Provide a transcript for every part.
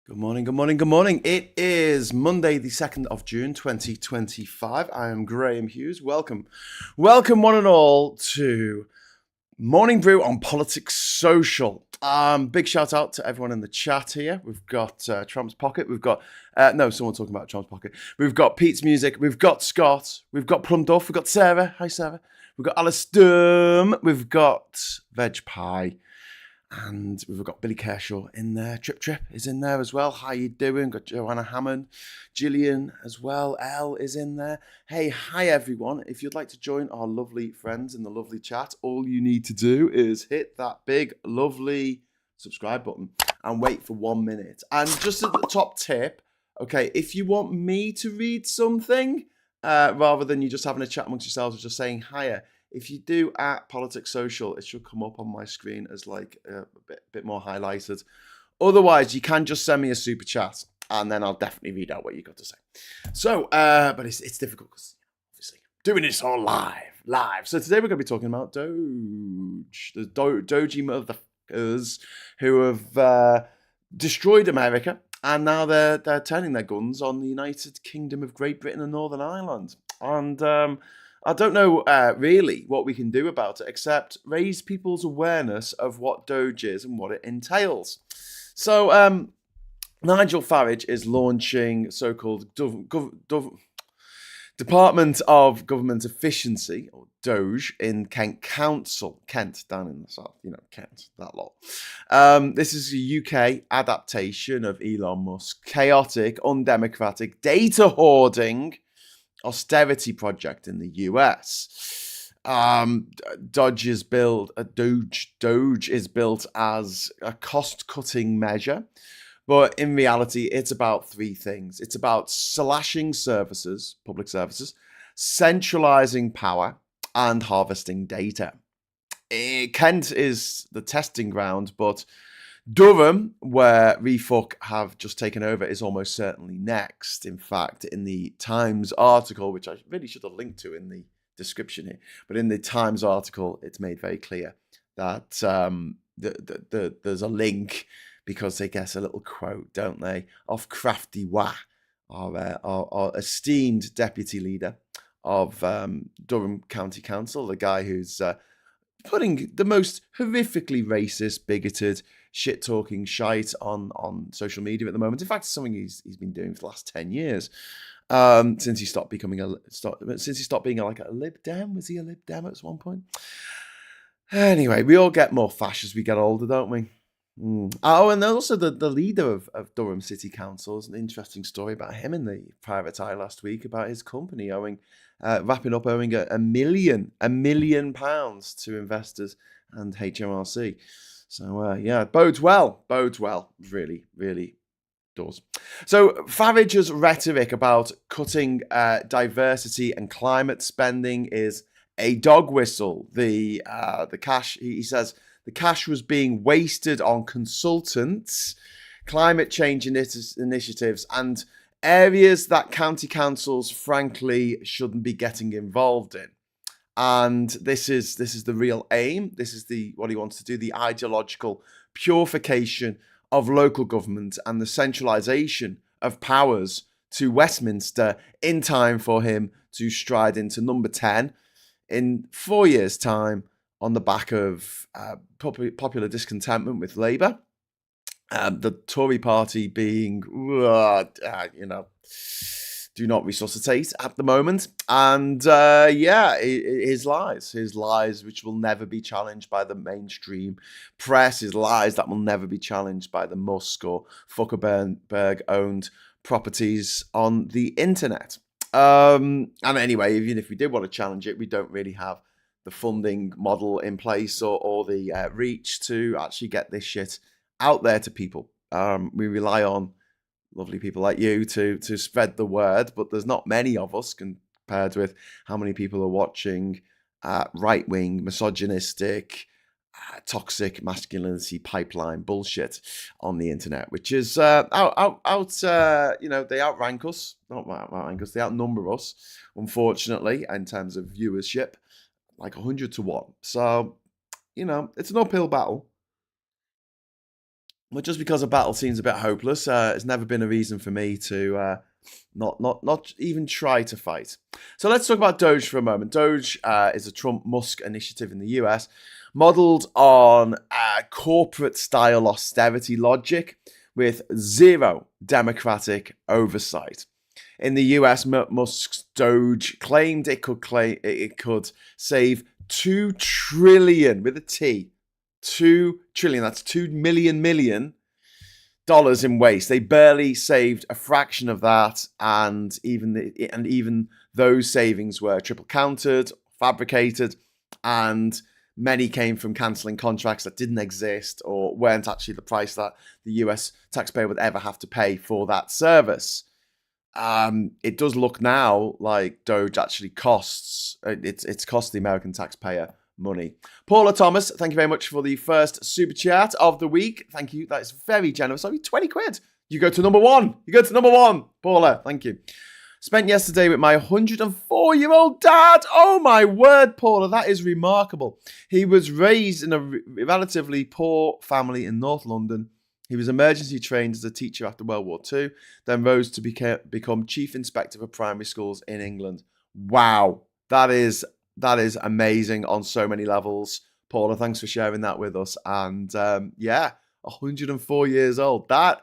Good morning, good morning, good morning. It is Monday, the 2nd of June, 2025. I am Graham Hughes. Welcome one and all to Morning Brew on Politics Social. Big shout out to everyone in the chat here. We've got Trump's Pocket. We've got, someone talking about Trump's Pocket. We've got Pete's Music. We've got Scott. We've got Plum Duff. We've got Sarah. Hi, Sarah. We've got Alice Sturm. We've got Veg Pie. And we've got Billy Kershaw in there. Trip is in there as well. How you doing? Got Joanna Hammond, Gillian as well. Elle is in there. Hey, hi everyone. If you'd like to join our lovely friends in the lovely chat, all you need to do is hit that big, lovely subscribe button and wait for 1 minute. And just at the top tip, okay, if you want me to read something, rather than you just having a chat amongst yourselves or just saying hiya, if you do at Politics Social, it should come up on my screen as like a bit more highlighted. Otherwise, you can just send me a super chat and then I'll definitely read out what you got to say. So, but it's difficult because obviously doing this all live. So today we're going to be talking about DOGE, the Doji motherfuckers who have destroyed America and now they're turning their guns on the United Kingdom of Great Britain and Northern Ireland. And I don't know really what we can do about it except raise people's awareness of what DOGE is and what it entails. So Nigel Farage is launching so-called Department of Government Efficiency, or DOGE, in Kent Council. Kent, down in the south, Kent, that lot. This is a UK adaptation of Elon Musk, chaotic, undemocratic, data hoarding austerity project in the US. DOGE is built as a cost-cutting measure, but in reality, it's about three things. It's about slashing services, public services, centralizing power, and harvesting data. Kent is the testing ground, but Durham, where RefUK have just taken over, is almost certainly next. In fact, in the Times article, which I really should have linked to in the description here, but in the Times article, it's made very clear that there's a link because they get a little quote, don't they, off Crafty Wah, our esteemed deputy leader of Durham County Council, the guy who's putting the most horrifically racist, bigoted, shit-talking shite on social media at the moment. In fact, it's something he's been doing for the last 10 years. Since he stopped being like a Lib Dem. Was he a Lib Dem at one point? Anyway, we all get more fash as we get older, don't we? Oh, and also the leader of Durham City Council is an interesting story about him in the Private Eye last week about his company wrapping up owing £1 million to investors and HMRC. So bodes well, really, really does. So Farage's rhetoric about cutting diversity and climate spending is a dog whistle. The cash, he says, the cash was being wasted on consultants, climate change initiatives, and areas that county councils, frankly, shouldn't be getting involved in. And this is the real aim. This is what he wants to do, the ideological purification of local government and the centralisation of powers to Westminster in time for him to stride into number 10 in 4 years' time on the back of popular discontentment with Labour. The Tory party being, do not resuscitate at the moment. And his lies, which will never be challenged by the mainstream press, his lies that will never be challenged by the Musk or Zuckerberg-owned properties on the internet. And anyway, even if we did want to challenge it, we don't really have the funding model in place or the reach to actually get this shit out there to people. We rely on lovely people like you to spread the word, but there's not many of us compared with how many people are watching right-wing, misogynistic, toxic masculinity pipeline bullshit on the internet, which is they outrank us, they outnumber us, unfortunately, in terms of viewership, like 100 to 1. So, it's an uphill battle. But just because a battle seems a bit hopeless, it's never been a reason for me to not even try to fight. So let's talk about DOGE for a moment. DOGE is a Trump-Musk initiative in the US, modeled on corporate-style austerity logic with zero democratic oversight. In the US, Musk's DOGE claimed it could save $2 trillion with a T. $2 trillion, that's $2 million in waste. They barely saved a fraction of that, and even those savings were triple counted, fabricated, and many came from cancelling contracts that didn't exist or weren't actually the price that the US taxpayer would ever have to pay for that service. It does look now like DOGE actually costs, it's cost the American taxpayer money. Paula Thomas, thank you very much for the first super chat of the week. Thank you. That is very generous. Only 20 quid. You go to number one. Paula, thank you. Spent yesterday with my 104-year-old dad. Oh my word, Paula, that is remarkable. He was raised in a relatively poor family in North London. He was emergency trained as a teacher after World War II, then rose to become chief inspector for primary schools in England. Wow, that is amazing on so many levels. Paula, thanks for sharing that with us. And 104 years old. That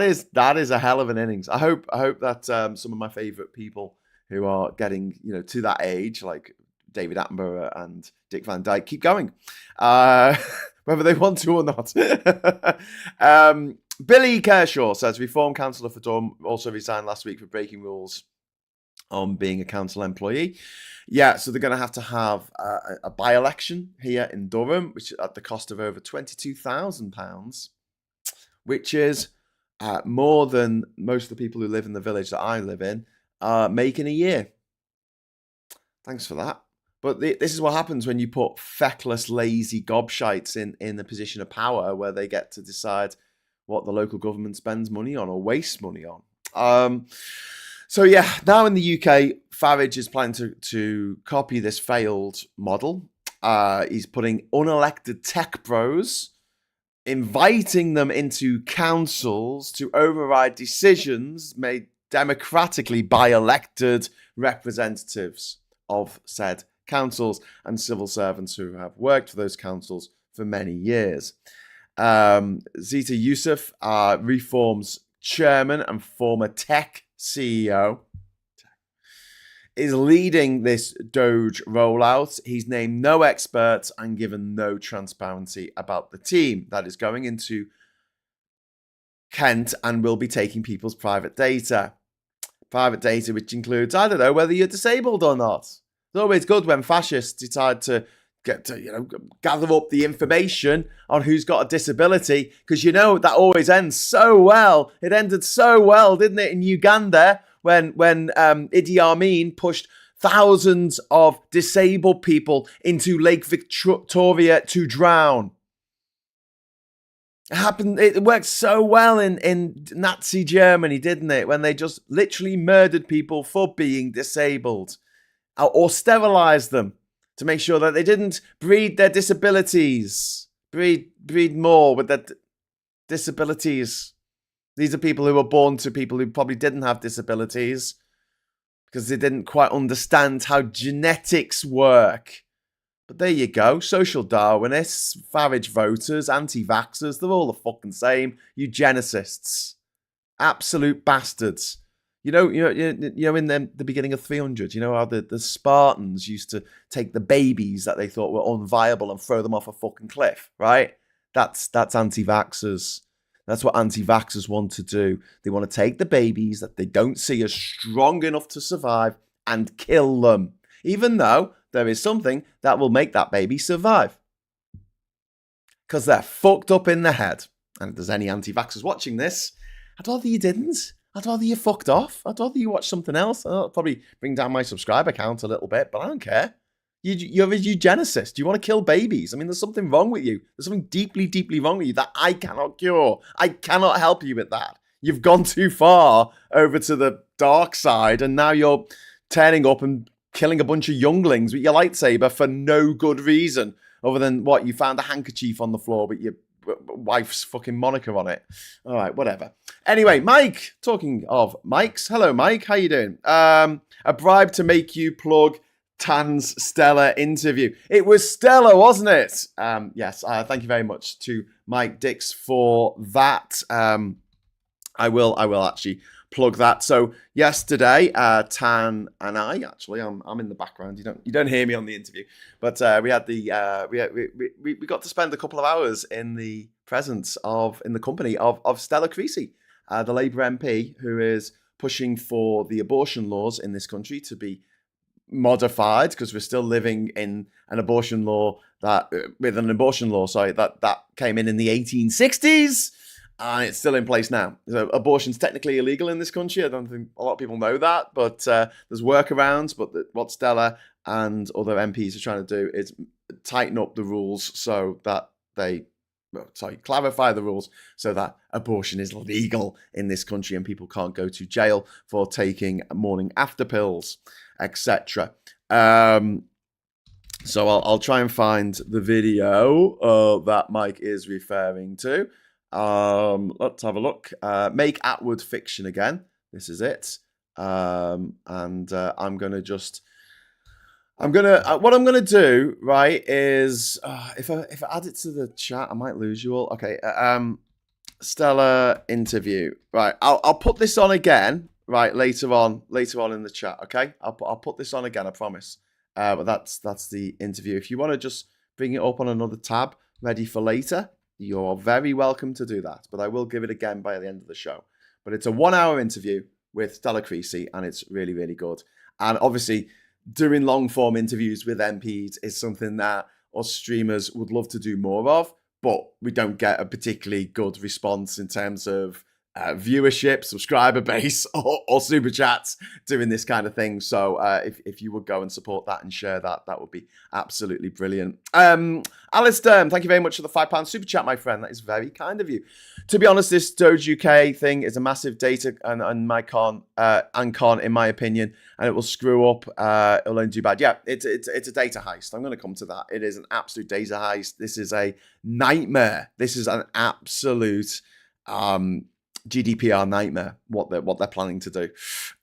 is a hell of an innings. I hope that some of my favorite people who are getting to that age, like David Attenborough and Dick Van Dyke, keep going, whether they want to or not. Billy Kershaw says reform councillor for Durham also resigned last week for breaking rules on being a council employee. Yeah, so they're going to have a by-election here in Durham, which is at the cost of over £22,000, which is more than most of the people who live in the village that I live in make in a year. Thanks for that. But this is what happens when you put feckless, lazy gobshites in the position of power, where they get to decide what the local government spends money on or wastes money on. So yeah, now in the UK, Farage is planning to copy this failed model. He's putting unelected tech bros, inviting them into councils to override decisions made democratically by elected representatives of said councils and civil servants who have worked for those councils for many years. Zita Yusuf, Reform's chairman and former tech CEO, is leading this DOGE rollout. He's named no experts and given no transparency about the team that is going into Kent and will be taking people's private data. Private data which includes, I don't know, whether you're disabled or not. It's always good when fascists decide to gather up the information on who's got a disability, because that always ends so well. It ended so well, didn't it, in Uganda when Idi Amin pushed thousands of disabled people into Lake Victoria to drown. It worked so well in Nazi Germany, didn't it, when they just literally murdered people for being disabled or sterilized them to make sure that they didn't breed their disabilities, breed more with their disabilities. These are people who were born to people who probably didn't have disabilities because they didn't quite understand how genetics work. But there you go. Social Darwinists, Farage voters, anti-vaxxers, they're all the fucking same. Eugenicists. Absolute bastards. In the beginning of 300, how the Spartans used to take the babies that they thought were unviable and throw them off a fucking cliff, right? That's anti-vaxxers. That's what anti-vaxxers want to do. They want to take the babies that they don't see as strong enough to survive and kill them, even though there is something that will make that baby survive. Because they're fucked up in the head. And if there's any anti-vaxxers watching this, I'd rather you didn't. I'd rather you fucked off. I'd rather you watch something else. I'll probably bring down my subscriber count a little bit, but I don't care. You're a eugenicist. You want to kill babies. I mean, there's something wrong with you. There's something deeply, deeply wrong with you that I cannot cure. I cannot help you with that. You've gone too far over to the dark side, and now you're turning up and killing a bunch of younglings with your lightsaber for no good reason, other than what, you found a handkerchief on the floor, but wife's fucking moniker on it. All right, whatever. Anyway, Mike, talking of mics. Hello, Mike. How you doing? A bribe to make you plug Tan's stellar interview. It was stellar, wasn't it? Yes, thank you very much to Mike Dix for that. I will actually plug that. So yesterday, Tan and I actually, I'm in the background. You don't hear me on the interview, but we had we got to spend a couple of hours in the presence in the company of Stella Creasy, the Labour MP who is pushing for the abortion laws in this country to be modified, because we're still living in an abortion law that came in the 1860s. And it's still in place now. So abortion's technically illegal in this country. I don't think a lot of people know that, but there's workarounds. But what Stella and other MPs are trying to do is tighten up the rules so that clarify the rules so that abortion is legal in this country and people can't go to jail for taking morning after pills, etc. So I'll try and find the video that Mike is referring to. Let's have a look. Make Atwood fiction again. This is it. What I'm gonna do, right, is if I add it to the chat, I might lose you all. Okay. Stella interview. Right. I'll put this on again. Right. Later on in the chat. Okay. I'll put this on again. I promise. But that's the interview. If you want to just bring it up on another tab, ready for later, you're very welcome to do that, but I will give it again by the end of the show. But it's a 1-hour interview with Stella Creasy, and it's really, really good. And obviously, doing long-form interviews with MPs is something that us streamers would love to do more of, but we don't get a particularly good response in terms of viewership, subscriber base, or super chats doing this kind of thing. So if you would go and support that and share that, that would be absolutely brilliant. Alistair, thank you very much for the £5 super chat, my friend. That is very kind of you. To be honest, this DOGE UK thing is a massive data and con, in my opinion, and it will screw up. It'll only do bad. Yeah, it's a data heist. I'm going to come to that. It is an absolute data heist. This is a nightmare. This is an absolute GDPR nightmare, what they're planning to do.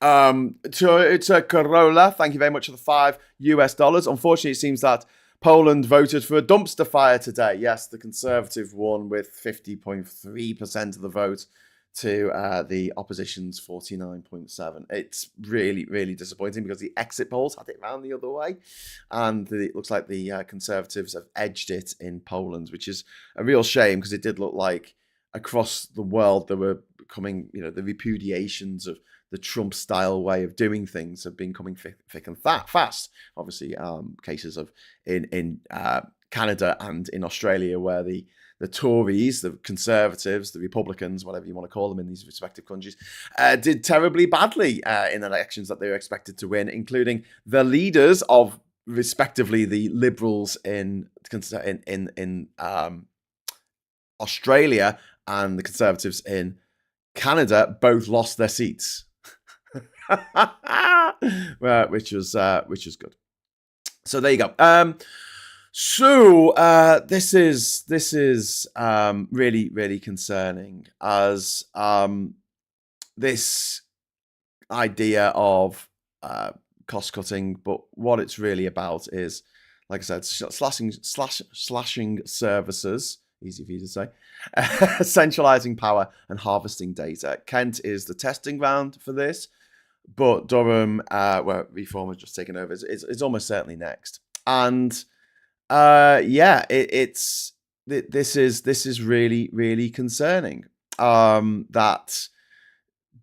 It's a Corolla. Thank you very much for the $5. Unfortunately, it seems that Poland voted for a dumpster fire today. Yes, the Conservative won with 50.3% of the vote to the opposition's 49.7%. It's really, really disappointing because the exit polls had it round the other way, and it looks like the Conservatives have edged it in Poland, which is a real shame because it did look like across the world there were coming, the repudiations of the Trump-style way of doing things have been coming thick and fast. Obviously, cases of in Canada and in Australia where the Tories, the Conservatives, the Republicans, whatever you want to call them in these respective countries, did terribly badly in elections that they were expected to win, including the leaders of, respectively, the Liberals in Australia and the Conservatives in Canada both lost their seats, which was good. So there you go. This is really, really concerning, as this idea of cost cutting, but what it's really about is, like I said, slashing services. Easy for you to say. Centralising power and harvesting data. Kent is the testing ground for this, but Durham, where Reform has just taken over, is almost certainly next. And this is really, really concerning. That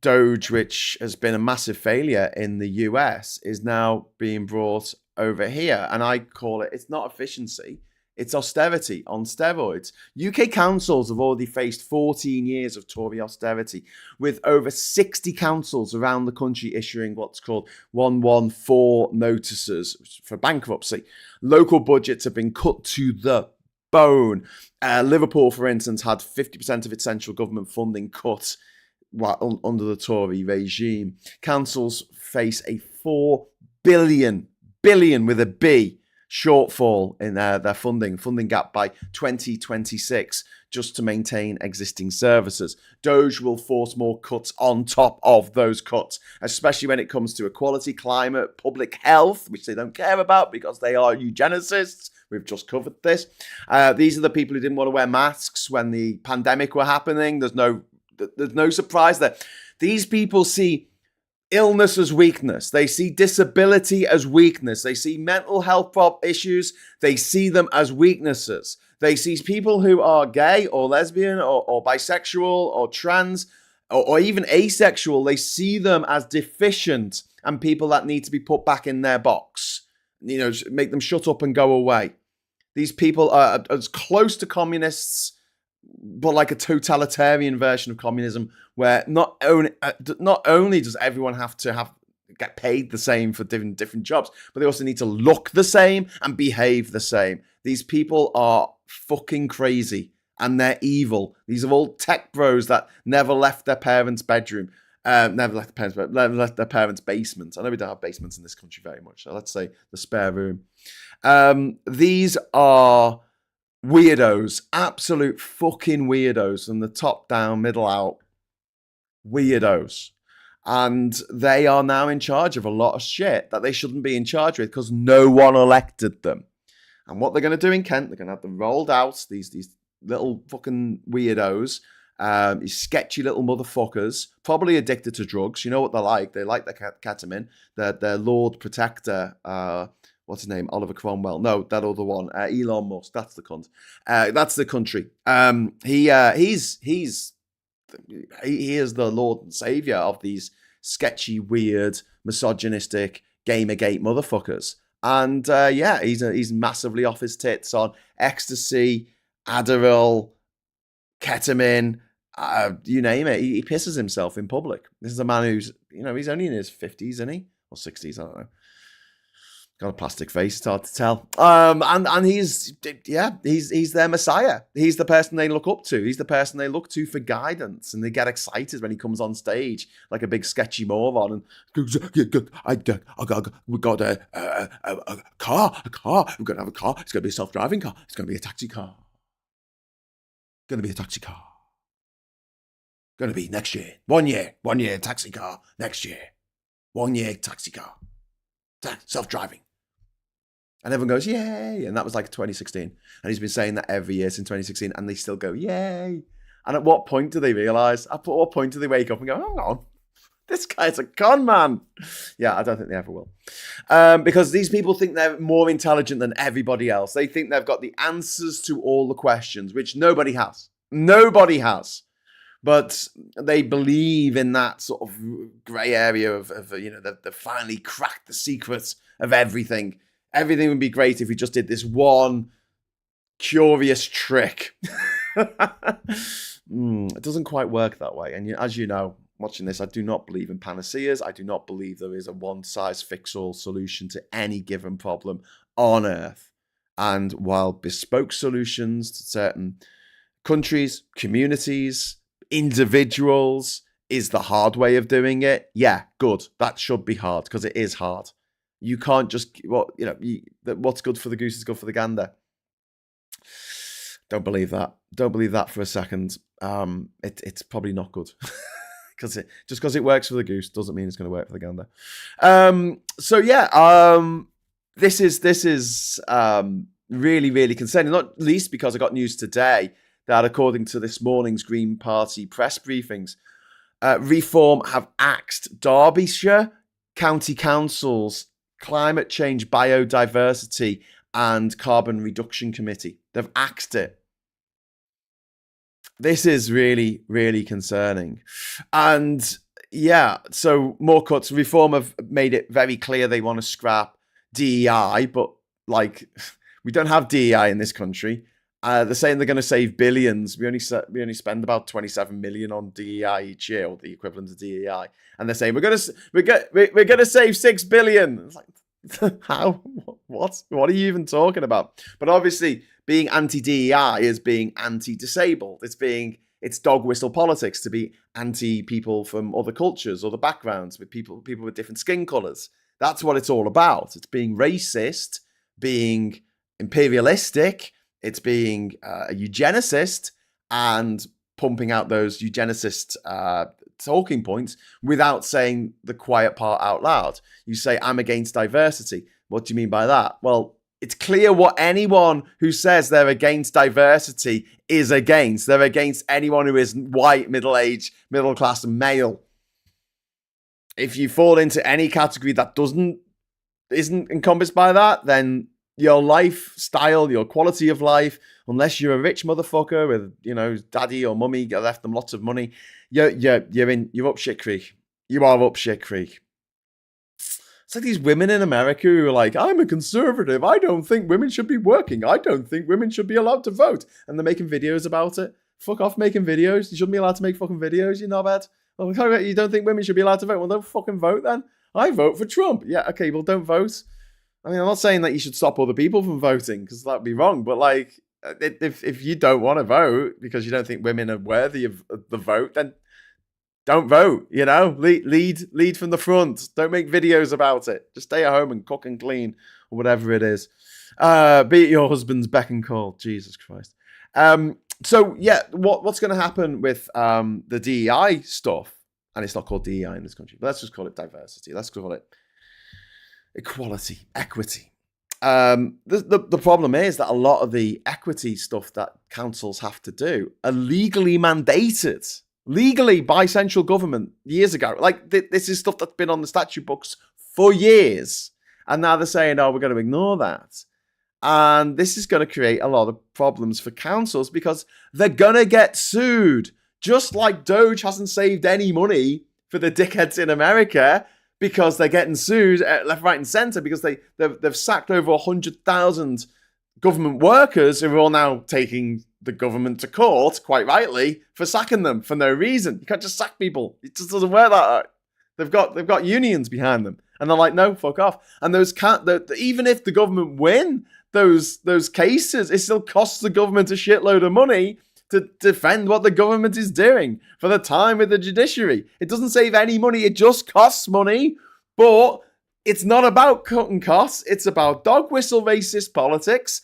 DOGE, which has been a massive failure in the US, is now being brought over here, and I call it's not efficiency. It's austerity on steroids. UK councils have already faced 14 years of Tory austerity, with over 60 councils around the country issuing what's called 114 notices for bankruptcy. Local budgets have been cut to the bone. Liverpool, for instance, had 50% of its central government funding cut under the Tory regime. Councils face a $4 billion with a B shortfall in their funding gap by 2026 just to maintain existing services. DOGE will force more cuts on top of those cuts, especially when it comes to equality, climate, public health, which they don't care about because they are eugenicists. We've just covered this. These are the people who didn't want to wear masks when the pandemic were happening. There's no surprise there. These people see illness as weakness. They see disability as weakness. They see mental health issues. They see them as weaknesses. They see people who are gay or lesbian or bisexual or trans or even asexual. They see them as deficient and people that need to be put back in their box. You know, make them shut up and go away. These people are as close to communists, but like a totalitarian version of communism, where not only does everyone have to get paid the same for different jobs, but they also need to look the same and behave the same. These people are fucking crazy and they're evil. These are all tech bros that never left their parents' bedroom. Never left their parents' basement. I know we don't have basements in this country very much, so let's say the spare room. These are weirdos, absolute fucking weirdos, from the top down, middle out, weirdos. And they are now in charge of a lot of shit that they shouldn't be in charge with because no one elected them. And what they're going to do in Kent, they're going to have them rolled out, these little fucking weirdos, these sketchy little motherfuckers, probably addicted to drugs. You know what they're like. They like their ketamine. Their Lord Protector, what's his name? Oliver Cromwell. No, that other one. Elon Musk. That's the cunt. That's the country. He is the Lord and Savior of these sketchy, weird, misogynistic, Gamergate motherfuckers. And he's massively off his tits on ecstasy, Adderall, ketamine, you name it. He pisses himself in public. This is a man who's, he's only in his 50s, isn't he? Or 60s, I don't know. Got a plastic face, it's hard to tell. And he's their messiah. He's the person they look up to. He's the person they look to for guidance, and they get excited when he comes on stage like a big sketchy moron. And we got a car. We're gonna have a car. It's gonna be a self-driving car. It's gonna be a taxi car. Gonna be a taxi car. Gonna be next year. 1 year taxi car. Next year, 1 year taxi car. Self-driving. And everyone goes, yay. And that was like 2016. And he's been saying that every year since 2016. And they still go, yay. And at what point do they realize? At what point do they wake up and go, hang on, this guy's a con man? Yeah, I don't think they ever will. Because these people think they're more intelligent than everybody else. They think they've got the answers to all the questions, which nobody has. Nobody has. But they believe in that sort of grey area of they've finally cracked the secrets of everything. Everything would be great if we just did this one curious trick. It doesn't quite work that way. And as you know, watching this, I do not believe in panaceas. I do not believe there is a one-size-fits-all solution to any given problem on Earth. And while bespoke solutions to certain countries, communities, individuals is the hard way of doing it, yeah, good. That should be hard because it is hard. You can't just, what's good for the goose is good for the gander. Don't believe that. Don't believe that for a second. It's probably not good. Just because it works for the goose doesn't mean it's going to work for the gander. This is really, really concerning, not least because I got news today that according to this morning's Green Party press briefings, Reform have axed Derbyshire County Council's Climate Change, Biodiversity and Carbon Reduction Committee. They've axed it. This is really, really concerning. And yeah, so more cuts. Reform have made it very clear they want to scrap DEI, but we don't have DEI in this country. They're saying they're going to save billions. We only spend about 27 million on DEI each year, or the equivalent of DEI, and they're saying we're going to save 6 billion. It's like, how? What are you even talking about? But obviously, being anti-DEI is being anti-disabled. It's dog whistle politics to be anti people from other cultures, other backgrounds, with people with different skin colors. That's what it's all about. It's being racist being imperialistic, it's being a eugenicist, and pumping out those eugenicist talking points without saying the quiet part out loud. You say, I'm against diversity. What do you mean by that? Well, it's clear what anyone who says they're against diversity is against. They're against anyone who isn't white, middle-aged, middle-class, male. If you fall into any category that isn't encompassed by that, then your lifestyle, your quality of life, unless you're a rich motherfucker with, daddy or mummy left them lots of money, you're up shit creek. You are up shit creek. It's like these women in America who are like, I'm a conservative. I don't think women should be working. I don't think women should be allowed to vote. And they're making videos about it. Fuck off making videos. You shouldn't be allowed to make fucking videos, you knobhead. Well, you don't think women should be allowed to vote? Well, don't fucking vote then. I vote for Trump. Yeah, okay, well, don't vote. I mean, I'm not saying that you should stop other people from voting, because that would be wrong. But, like, if you don't want to vote because you don't think women are worthy of the vote, then don't vote, Lead from the front. Don't make videos about it. Just stay at home and cook and clean or whatever it is. Be at your husband's beck and call. Jesus Christ. So, yeah, what's going to happen with the DEI stuff? And it's not called DEI in this country, but let's just call it diversity. Let's call it equality, equity. The problem is that a lot of the equity stuff that councils have to do are legally mandated. Legally by central government years ago. Like, this is stuff that's been on the statute books for years. And now they're saying, oh, we're going to ignore that. And this is going to create a lot of problems for councils because they're going to get sued. Just like DOGE hasn't saved any money for the dickheads in America because they're getting sued left, right, and centre because they've sacked over 100,000 government workers who are all now taking the government to court, quite rightly, for sacking them for no reason. You can't just sack people. It just doesn't work that way. They've got unions behind them, and they're like, no, fuck off. And those even if the government win those cases, it still costs the government a shitload of money to defend what the government is doing for the time with the judiciary. It doesn't save any money. It just costs money, but it's not about cutting costs. It's about dog whistle racist policies,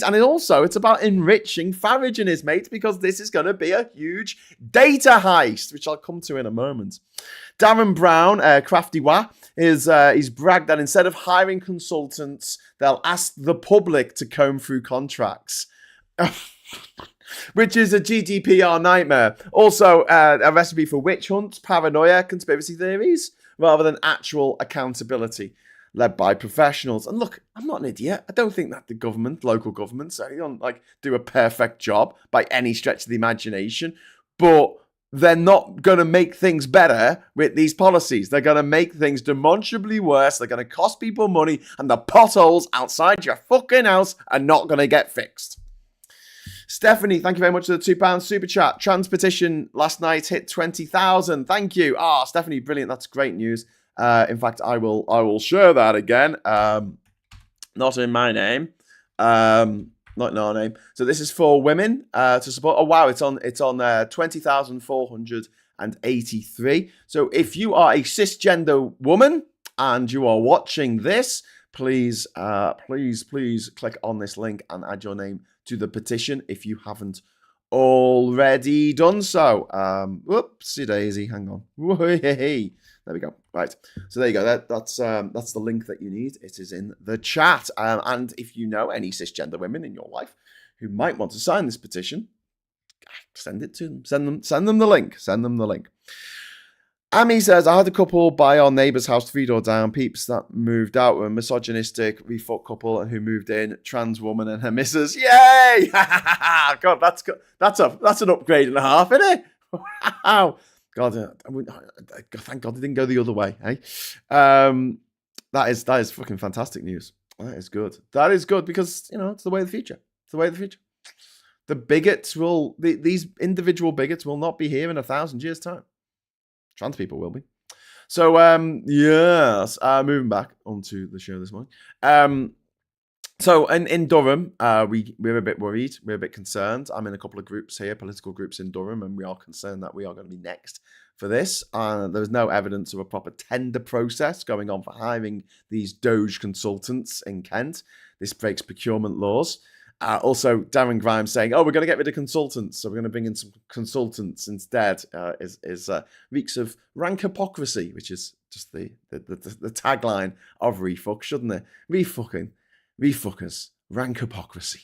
and it's about enriching Farage and his mates because this is going to be a huge data heist, which I'll come to in a moment. Darren Brown, Crafty Wah, he's bragged that instead of hiring consultants, they'll ask the public to comb through contracts. Which is a GDPR nightmare. Also, a recipe for witch hunts, paranoia, conspiracy theories, rather than actual accountability led by professionals. And look, I'm not an idiot. I don't think that the government, local governments, they don't do a perfect job by any stretch of the imagination. But they're not going to make things better with these policies. They're going to make things demonstrably worse. They're going to cost people money, and the potholes outside your fucking house are not going to get fixed. Stephanie, thank you very much for the £2 super chat. Trans petition last night hit 20,000. Thank you. Stephanie, brilliant. That's great news. In fact, I will share that again. Not in my name. Not in our name. So this is for women to support. Oh wow, it's on 20,483. So if you are a cisgender woman and you are watching this, please click on this link and add your name to the petition if you haven't already done so. Whoopsie daisy, hang on. Hey, there we go. Right, so there you go. That's the link that you need. It is in the chat. And if you know any cisgender women in your life who might want to sign this petition, send it to them. Send them the link. Send them the link. Amy says, I had a couple buy our neighbour's house 3 door down. Peeps that moved out were a misogynistic, refuck couple, and who moved in, trans woman and her missus. Yay! God, that's an upgrade and a half, isn't it? Wow. God, thank God they didn't go the other way. Eh? That is fucking fantastic news. That is good. That is good because it's the way of the future. It's the way of the future. The bigots these individual bigots will not be here in 1,000 years' time. Trans people will be. So yes, moving back onto the show this morning. So in Durham, we're a bit worried. We're a bit concerned. I'm in a couple of groups here, political groups in Durham, and we are concerned that we are going to be next for this. There's no evidence of a proper tender process going on for hiring these DOGE consultants in Kent. This breaks procurement laws. Also, Darren Grimes saying, "Oh, we're going to get rid of consultants, so we're going to bring in some consultants instead." Is reeks of rank hypocrisy, which is just the tagline of RefUK, shouldn't it? Refuckers, rank hypocrisy.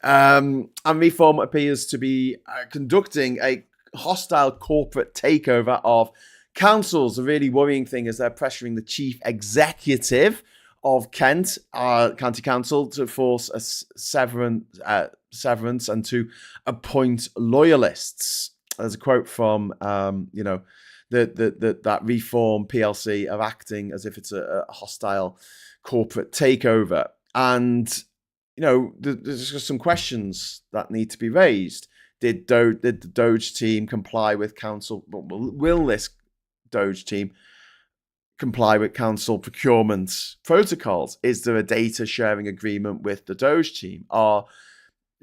And Reform appears to be conducting a hostile corporate takeover of councils. The really worrying thing is they're pressuring the chief executive of Kent, County Council, to force a severance and to appoint loyalists. There's a quote from, that Reform PLC are acting as if it's a hostile corporate takeover. And, there's just some questions that need to be raised. Did the DOGE team comply with council? Will this DOGE team comply with council procurement protocols? Is there a data sharing agreement with the DOGE team? Are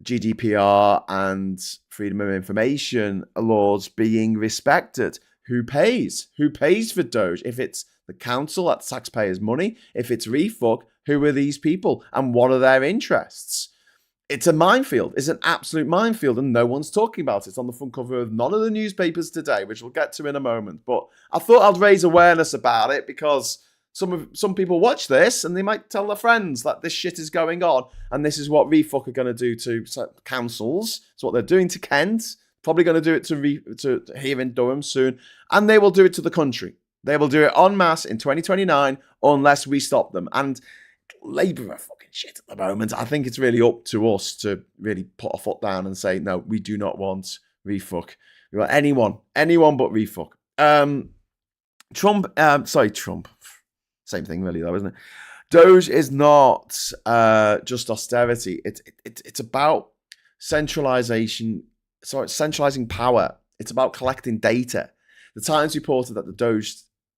GDPR and freedom of information laws being respected? Who pays? Who pays for DOGE? If it's the council, that's taxpayers' money. If it's RefUK, who are these people and what are their interests? It's a minefield. It's an absolute minefield, and no one's talking about it. It's on the front cover of none of the newspapers today, which we'll get to in a moment. But I thought I'd raise awareness about it because some people watch this and they might tell their friends that this shit is going on, and this is what RefUK are going to do to councils. It's what they're doing to Kent. Probably going to do it to here in Durham soon, and they will do it to the country. They will do it en masse in 2029 unless we stop them. And Labour are fucking shit at the moment. I think it's really up to us to really put our foot down and say, no, we do not want RefUK. We want anyone but RefUK. Trump. Same thing really though, isn't it? DOGE is not just austerity. It's about centralizing power. It's about collecting data. The Times reported that the DOGE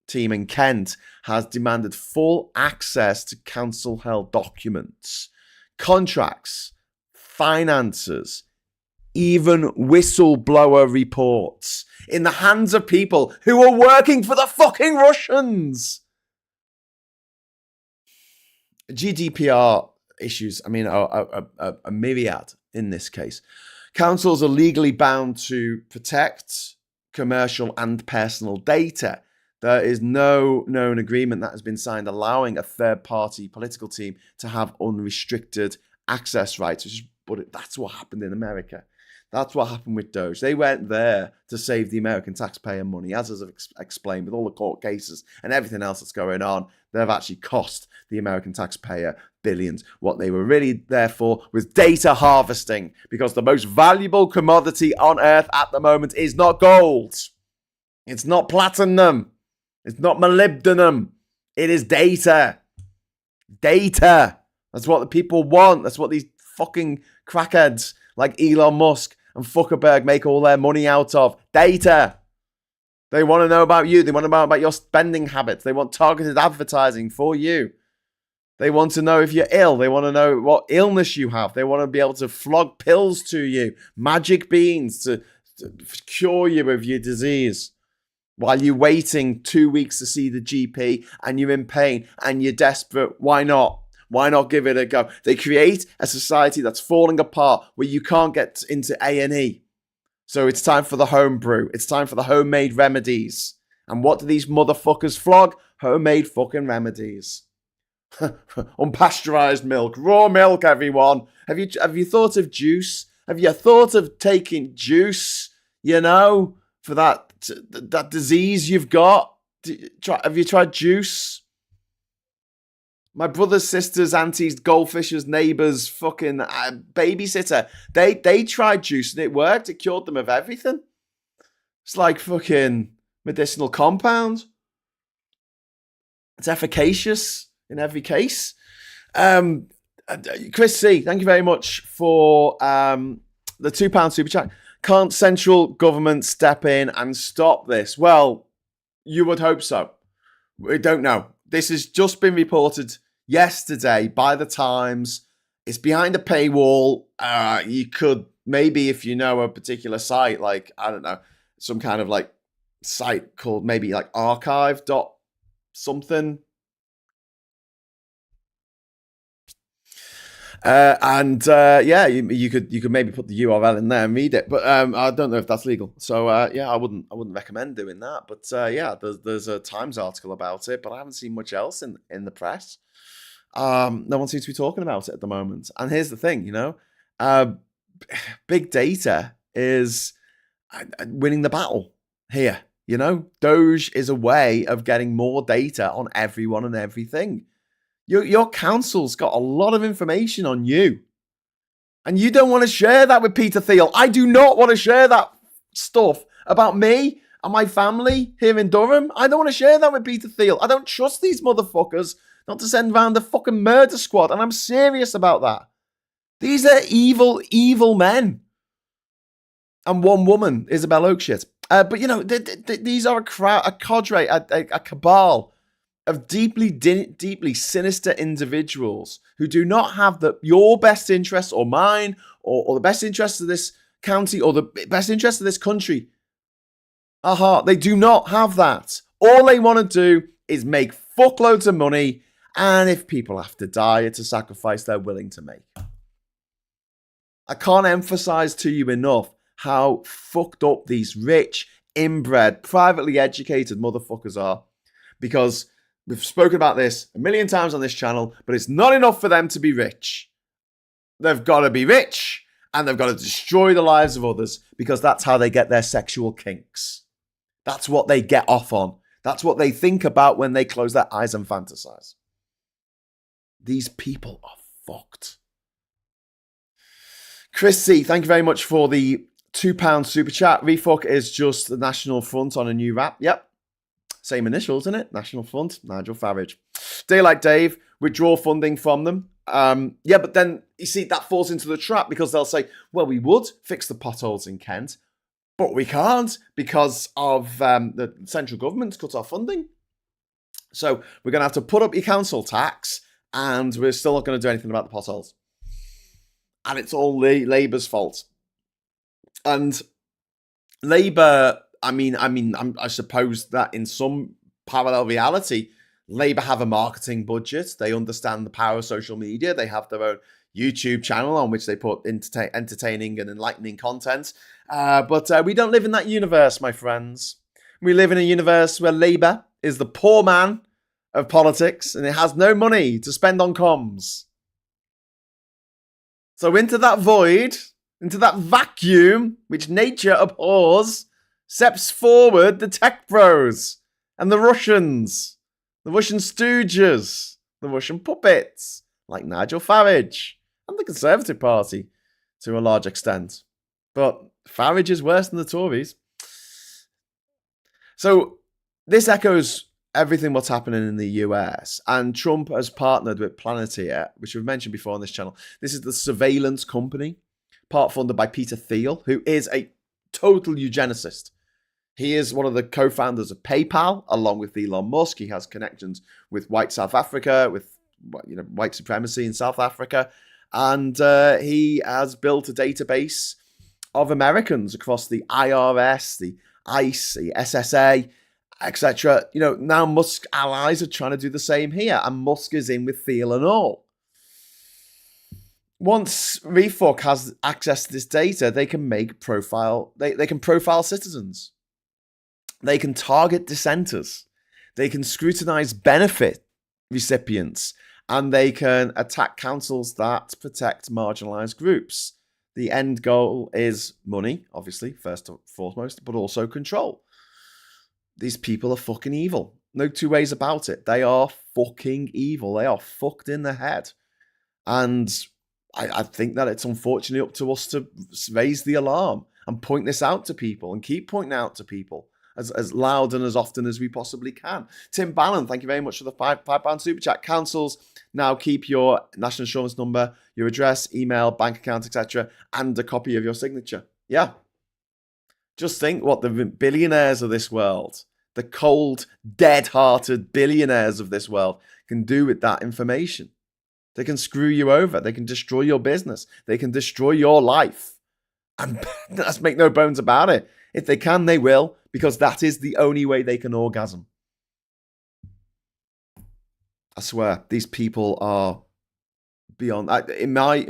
team in Kent has demanded full access to council-held documents, contracts, finances, even whistleblower reports in the hands of people who are working for the fucking Russians. GDPR issues, a myriad in this case. Councils are legally bound to protect commercial and personal data. There is no known agreement that has been signed allowing a third-party political team to have unrestricted access rights. But that's what happened in America. That's what happened with DOGE. They went there to save the American taxpayer money, as I've explained, with all the court cases and everything else that's going on. They've actually cost the American taxpayer billions. What they were really there for was data harvesting, because the most valuable commodity on earth at the moment is not gold. It's not platinum. It's not molybdenum. It is data. Data. That's what the people want. That's what these fucking crackheads like Elon Musk and Zuckerberg make all their money out of. Data. They want to know about you. They want to know about your spending habits. They want targeted advertising for you. They want to know if you're ill. They want to know what illness you have. They want to be able to flog pills to you, magic beans to cure you of your disease, while you're waiting 2 weeks to see the GP and you're in pain and you're desperate. Why not? Why not give it a go? They create a society that's falling apart where you can't get into A&E. So it's time for the home brew. It's time for the homemade remedies. And what do these motherfuckers flog? Homemade fucking remedies. Unpasteurized milk. Raw milk, everyone. Have you thought of juice? Have you thought of taking juice, for that disease you've got? Have you tried juice? My brothers, sisters, aunties, goldfishers, neighbours, fucking babysitter. They tried juice and it worked. It cured them of everything. It's like fucking medicinal compound. It's efficacious in every case. Chris C, thank you very much for the £2 super chat. Can't central government step in and stop this? Well, you would hope so. We don't know. This has just been reported yesterday by the Times. It's behind a paywall. You could maybe, if you know a particular site, like, I don't know, some kind of like site called maybe like archive dot something. Yeah, you could maybe put the URL in there and read it, but I don't know if that's legal. So yeah, I wouldn't recommend doing that. But yeah, there's a Times article about it, but I haven't seen much else in the press. No one seems to be talking about it at the moment. And here's the thing, big data is winning the battle here. DOGE is a way of getting more data on everyone and everything. Your council's got a lot of information on you. And you don't want to share that with Peter Thiel. I do not want to share that stuff about me and my family here in Durham. I don't want to share that with Peter Thiel. I don't trust these motherfuckers not to send round the fucking murder squad. And I'm serious about that. These are evil, evil men. And one woman, Isabel Oakeshott. But, these are a cadre, a cabal of deeply sinister individuals who do not have your best interests or mine or the best interests of this county or the best interests of this country at heart. They do not have that. All they want to do is make fuckloads of money, and if people have to die, it's a sacrifice they're willing to make. I can't emphasize to you enough how fucked up these rich, inbred, privately educated motherfuckers are, because we've spoken about this a million times on this channel, but it's not enough for them to be rich. They've got to be rich, and they've got to destroy the lives of others, because that's how they get their sexual kinks. That's what they get off on. That's what they think about when they close their eyes and fantasize. These people are fucked. Chris C, thank you very much for the £2 super chat. RefUK is just the National Front on a new rap. Yep. Same initials, isn't it? National Front, Nigel Farage. Daylight Dave, withdraw funding from them. Yeah, but then, you see, that falls into the trap, because they'll say, well, we would fix the potholes in Kent, but we can't because of the central government's cut off funding. So we're going to have to put up your council tax, and we're still not going to do anything about the potholes. And it's all Labour's fault. And Labour, I suppose that in some parallel reality, Labour have a marketing budget. They understand the power of social media. They have their own YouTube channel on which they put entertaining and enlightening content. But we don't live in that universe, my friends. We live in a universe where Labour is the poor man of politics, and it has no money to spend on comms. So into that void, into that vacuum which nature abhors, steps forward the tech bros and the Russian stooges, the Russian puppets, like Nigel Farage and the Conservative Party to a large extent. But Farage is worse than the Tories. So this echoes everything what's happening in the US, and Trump has partnered with Planeteer, which we've mentioned before on this channel. This is the surveillance company, part funded by Peter Thiel, who is a total eugenicist. He is one of the co-founders of PayPal, along with Elon Musk. He has connections with white South Africa, with white supremacy in South Africa, and he has built a database of Americans across the IRS, the ICE, the SSA, etc. Now Musk allies are trying to do the same here, and Musk is in with Thiel and all. Once RefUK has access to this data, they can make profile. They can profile citizens. They can target dissenters. They can scrutinize benefit recipients, and they can attack councils that protect marginalized groups. The end goal is money, obviously, first and foremost, but also control. These people are fucking evil. No two ways about it. They are fucking evil. They are fucked in the head. And I think that it's unfortunately up to us to raise the alarm and point this out to people and keep pointing out to people as loud and as often as we possibly can. Tim Bannon, thank you very much for the £5 super chat. Councils now keep your national insurance number, your address, email, bank account, etc., and a copy of your signature. Yeah. Just think what the billionaires of this world, the cold, dead-hearted billionaires of this world can do with that information. They can screw you over. They can destroy your business. They can destroy your life. And let's make no bones about it. If they can, they will, because that is the only way they can orgasm. I swear, these people are beyond. In my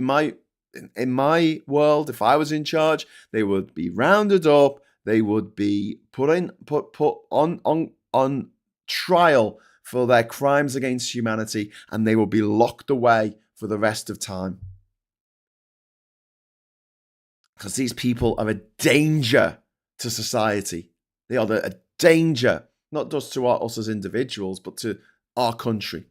world, if I was in charge, they would be rounded up. They would be put on trial for their crimes against humanity, and they will be locked away for the rest of time. Because these people are a danger to society. They are a danger, not just to us as individuals, but to our country.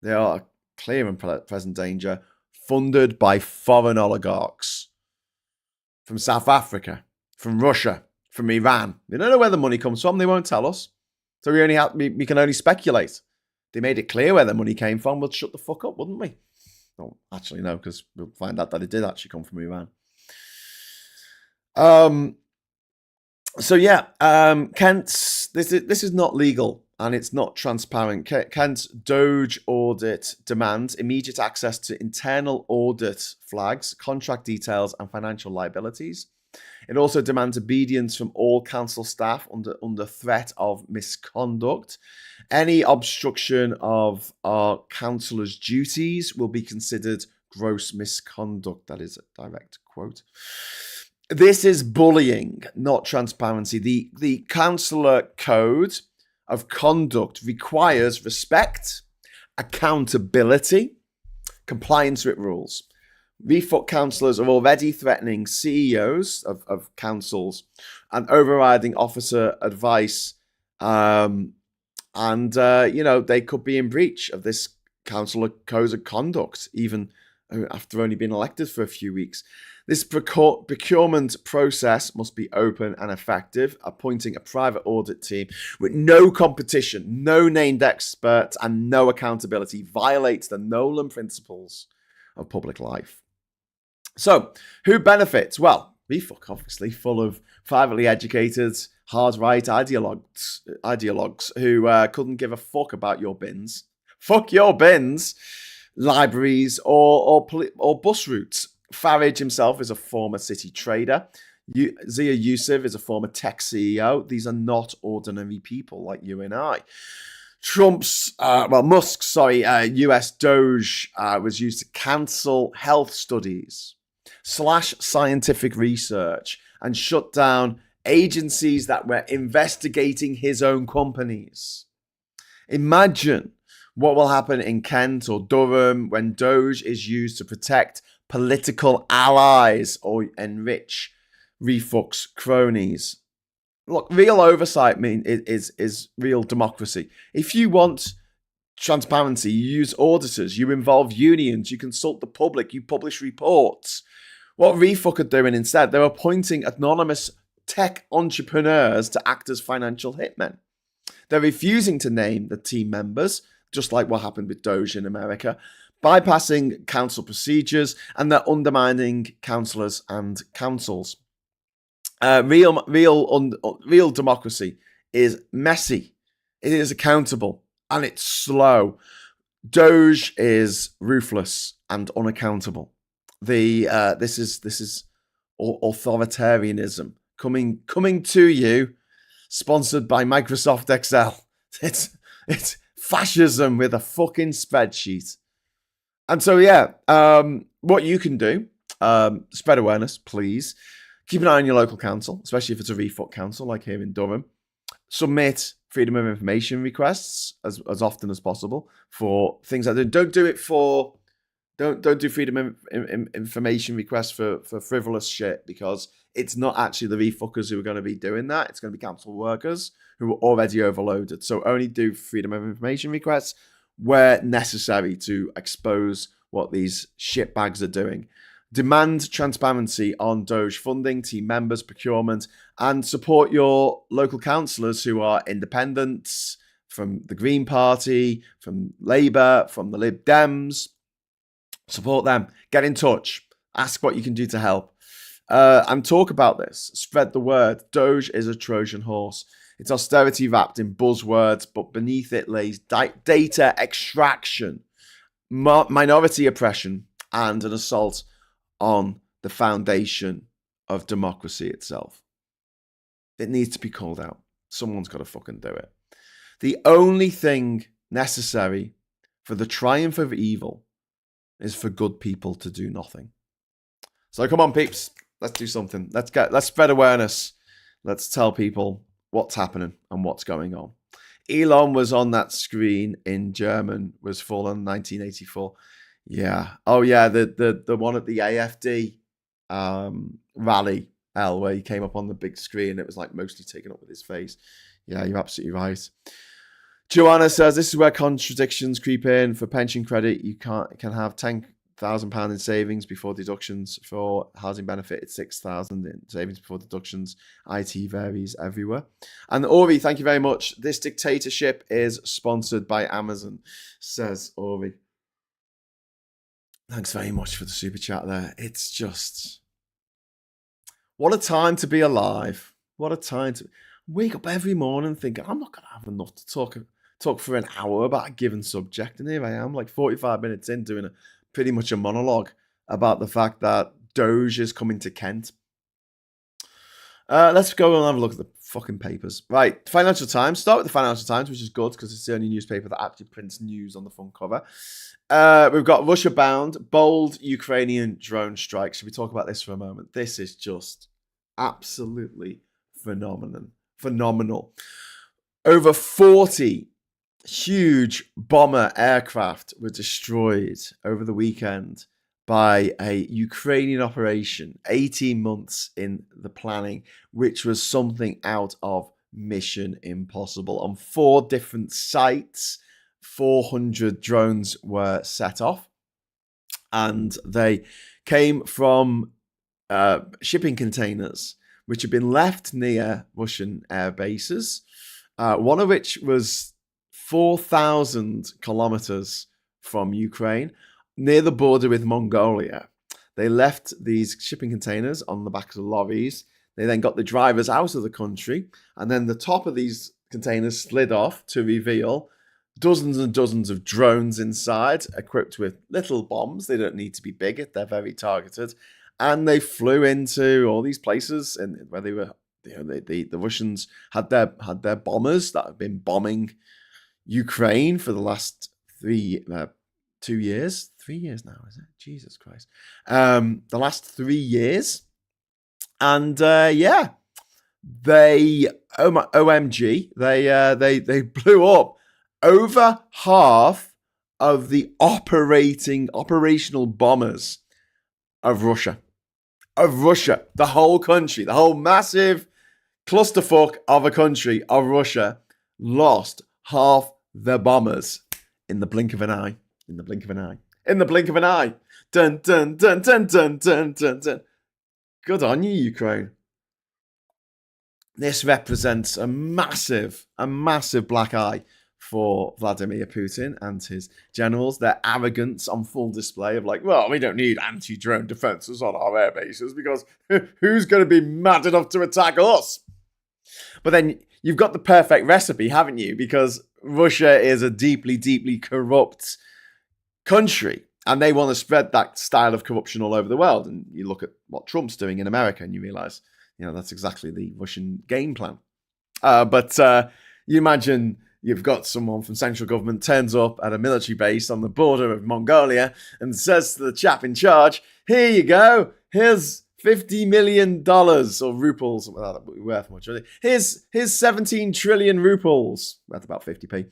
They are a clear and present danger, funded by foreign oligarchs from South Africa, from Russia, from Iran. We don't know where the money comes from. They won't tell us. So we can only speculate. They made it clear where the money came from. We'd shut the fuck up, wouldn't we? Well, actually, no, because we'll find out that it did actually come from Iran. Kent's this is not legal and it's not transparent. Kent's DOGE audit demands immediate access to internal audit flags, contract details, and financial liabilities. It also demands obedience from all council staff under threat of misconduct. Any obstruction of our councillors' duties will be considered gross misconduct. That is a direct quote. This is bullying, not transparency. The councillor code of conduct requires respect, accountability, compliance with rules. RefUK councillors are already threatening CEOs of councils and overriding officer advice. They could be in breach of this councillor code of conduct, even after only being elected for a few weeks. This procurement process must be open and effective. Appointing a private audit team with no competition, no named experts, and no accountability violates the Nolan principles of public life. So, who benefits? Well, RefUK, obviously, full of privately educated, hard-right ideologues who couldn't give a fuck about your bins. Fuck your bins, libraries, or bus routes. Farage himself is a former city trader. Zia Yusuf is a former tech CEO. These are not ordinary people like you and I. Musk's US DOGE was used to cancel health studies, slash scientific research, and shut down agencies that were investigating his own companies. Imagine what will happen in Kent or Durham when DOGE is used to protect political allies or enrich RefUK's cronies. Look, real oversight is real democracy. If you want transparency, you use auditors, you involve unions, you consult the public, you publish reports. What RefUK are doing instead, they're appointing anonymous tech entrepreneurs to act as financial hitmen. They're refusing to name the team members, just like what happened with DOGE in America, bypassing council procedures, and they're undermining councillors and councils. Real democracy is messy, it is accountable, and it's slow. DOGE is ruthless and unaccountable. This is authoritarianism coming to you, sponsored by Microsoft Excel. It's fascism with a fucking spreadsheet. And so, what you can do, spread awareness, please. Keep an eye on your local council, especially if it's a RefUK council like here in Durham. Submit freedom of information requests as often as possible for things like that. Don't do freedom of information requests for frivolous shit, because it's not actually the RefUKers who are going to be doing that. It's going to be council workers who are already overloaded. So only do freedom of information requests where necessary to expose what these shitbags are doing. Demand transparency on DOGE funding, team members, procurement, and support your local councillors who are independents, from the Green Party, from Labour, from the Lib Dems. Support them. Get in touch. Ask what you can do to help. And talk about this. Spread the word. DOGE is a Trojan horse. It's austerity wrapped in buzzwords, but beneath it lays data extraction minority oppression, and an assault on the foundation of democracy itself. It needs to be called out. Someone's got to fucking do it. The only thing necessary for the triumph of evil is for good people to do nothing. So come on, peeps. Let's do something. Let's spread awareness. Let's tell people what's happening and what's going on. Elon was on that screen in German, was fallen in 1984. Yeah. Oh, yeah. The one at the AFD rally, where he came up on the big screen. It was like mostly taken up with his face. Yeah, you're absolutely right. Joanna says this is where contradictions creep in. For pension credit, you can have £10,000 in savings before deductions. For housing benefit, it's 6,000 in savings before deductions. IT varies everywhere. And Ori, thank you very much. This dictatorship is sponsored by Amazon, says Ori. Thanks very much for the super chat there. It's just, what a time to be alive. What a time to wake up every morning thinking, I'm not going to have enough to talk for an hour about a given subject. And here I am, like 45 minutes in, doing pretty much a monologue about the fact that DOGE is coming to Kent. Let's go and have a look at the fucking papers. Right, Financial Times. Start with the Financial Times, which is good because it's the only newspaper that actually prints news on the front cover. We've got Russia bound, bold Ukrainian drone strike. Should we talk about this for a moment? This is just absolutely phenomenal. Over 40 huge bomber aircraft were destroyed over the weekend by a Ukrainian operation, 18 months in the planning, which was something out of Mission Impossible. On 4 different sites, 400 drones were set off, and they came from shipping containers which had been left near Russian air bases, one of which was 4,000 kilometers from Ukraine, near the border with Mongolia. They left these shipping containers on the back of the lorries. They then got the drivers out of the country, and then the top of these containers slid off to reveal dozens and dozens of drones inside, equipped with little bombs. They don't need to be big, they're very targeted. And they flew into all these places and where they were, the Russians had their bombers that have been bombing Ukraine for the last 2 years. 3 years now, is it? Jesus Christ. The last 3 years. And they OMG, they blew up over half of the operational bombers of Russia. The whole country, the whole massive clusterfuck of a country of Russia lost half their bombers in the blink of an eye. Dun, dun, dun, dun, dun, dun, dun, dun. Good on you, Ukraine. This represents a massive black eye for Vladimir Putin and his generals. Their arrogance on full display of like, well, we don't need anti-drone defenses on our air bases because who's going to be mad enough to attack us? But then you've got the perfect recipe, haven't you? Because Russia is a deeply, deeply corrupt country, and they want to spread that style of corruption all over the world. And you look at what Trump's doing in America, and you realize, that's exactly the Russian game plan. But you imagine you've got someone from central government turns up at a military base on the border of Mongolia and says to the chap in charge, here you go, here's $50 million or rubles, well, that would be worth much. Here's 17 trillion rubles, worth about 50p.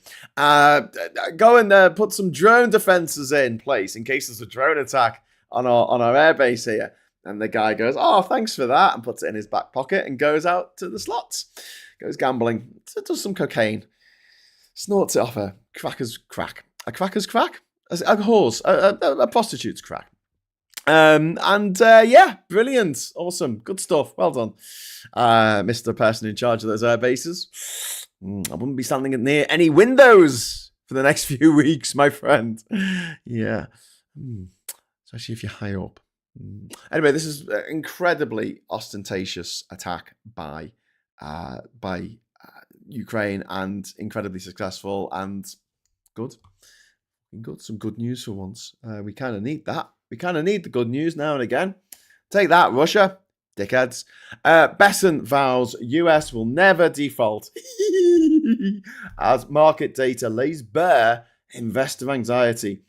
Go and put some drone defenses in place in case there's a drone attack on our airbase here. And the guy goes, oh, thanks for that, and puts it in his back pocket and goes out to the slots, goes gambling, does some cocaine, snorts it off a cracker's crack. A cracker's crack? A horse, a prostitute's crack. Brilliant. Awesome. Good stuff. Well done, Mr. Person in charge of those air bases. I wouldn't be standing near any windows for the next few weeks, my friend. Yeah. Especially if you're high up. Anyway, this is an incredibly ostentatious attack by Ukraine, and incredibly successful and good. We got some good news for once. We kind of need that. We kind of need the good news now and again. Take that, Russia. Dickheads. Besant vows US will never default as market data lays bare investor anxiety.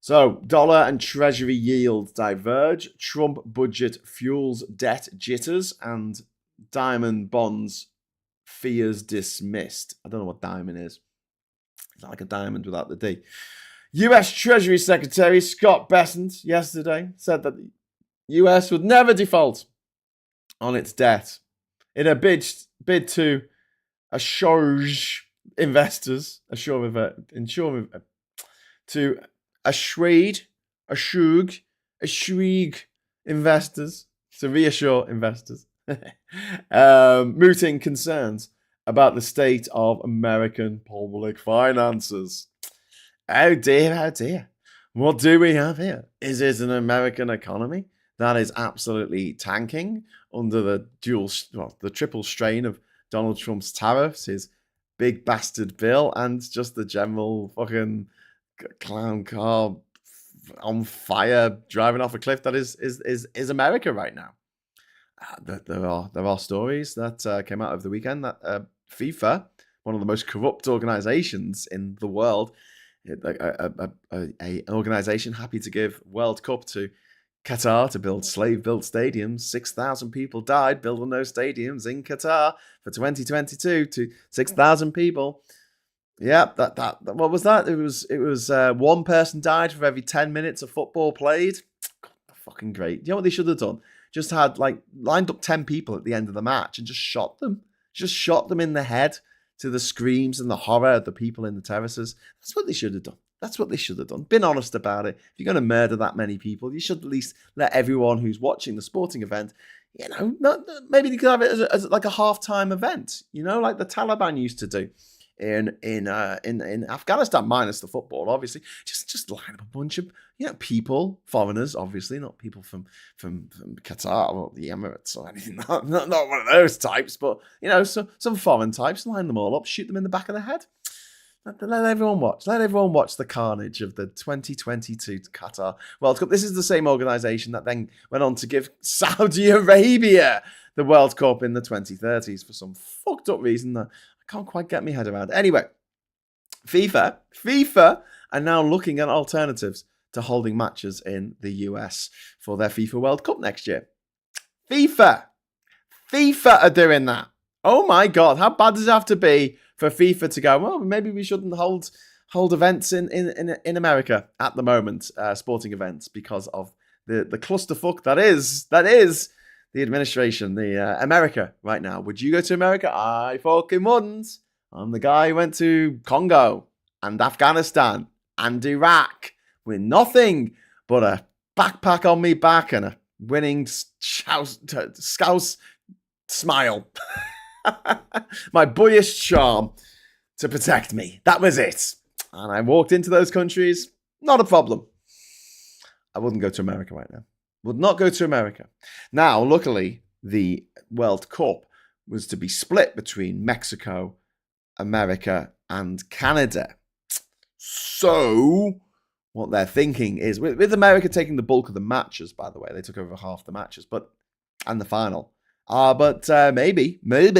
So, dollar and treasury yields diverge. Trump budget fuels debt jitters and diamond bonds fears dismissed. I don't know what diamond is. It's like a diamond without the D. US Treasury Secretary Scott Bessent yesterday said that the US would never default on its debt in a bid to assure investors, to assuage investors, to reassure investors, mooting concerns about the state of American public finances. Oh dear, oh dear. What do we have here? Is it an American economy that is absolutely tanking under the triple strain of Donald Trump's tariffs, his big bastard bill, and just the general fucking clown car on fire driving off a cliff that is America right now? There are stories that came out over the weekend that FIFA, one of the most corrupt organizations in the world, an organization happy to give World Cup to Qatar to build slave-built stadiums. 6,000 people died building those stadiums in Qatar for 2022 to 6,000 people. Yeah, that what was that? It was one person died for every 10 minutes of football played. God, fucking great. You know what they should have done? Just had lined up 10 people at the end of the match and just shot them. Just shot them in the head to the screams and the horror of the people in the terraces. That's what they should have done. That's what they should have done. Been honest about it. If you're going to murder that many people, you should at least let everyone who's watching the sporting event, maybe they could have it as like a halftime event, like the Taliban used to do in Afghanistan, minus the football, obviously. Just line up a bunch of people, foreigners, obviously, not people from Qatar or the Emirates or anything. Not one of those types, but some foreign types. Line them all up, shoot them in the back of the head. Let everyone watch. Let everyone watch the carnage of the 2022 Qatar World Cup. This is the same organisation that then went on to give Saudi Arabia the World Cup in the 2030s for some fucked up reason that I can't quite get my head around. Anyway, FIFA are now looking at alternatives to holding matches in the US for their FIFA World Cup next year. FIFA are doing that. Oh my God, how bad does it have to be for FIFA to go, well, maybe we shouldn't hold events in America at the moment, sporting events, because of the clusterfuck that is the administration, America right now. Would you go to America? I fucking wouldn't. I'm the guy who went to Congo and Afghanistan and Iraq with nothing but a backpack on me back and a winning scouse smile. My boyish charm to protect me. That was it. And I walked into those countries. Not a problem. I wouldn't go to America right now. Would not go to America. Now, luckily, the World Cup was to be split between Mexico, America, and Canada. So, what they're thinking is, with America taking the bulk of the matches, by the way, they took over half the matches, and the final. But maybe they're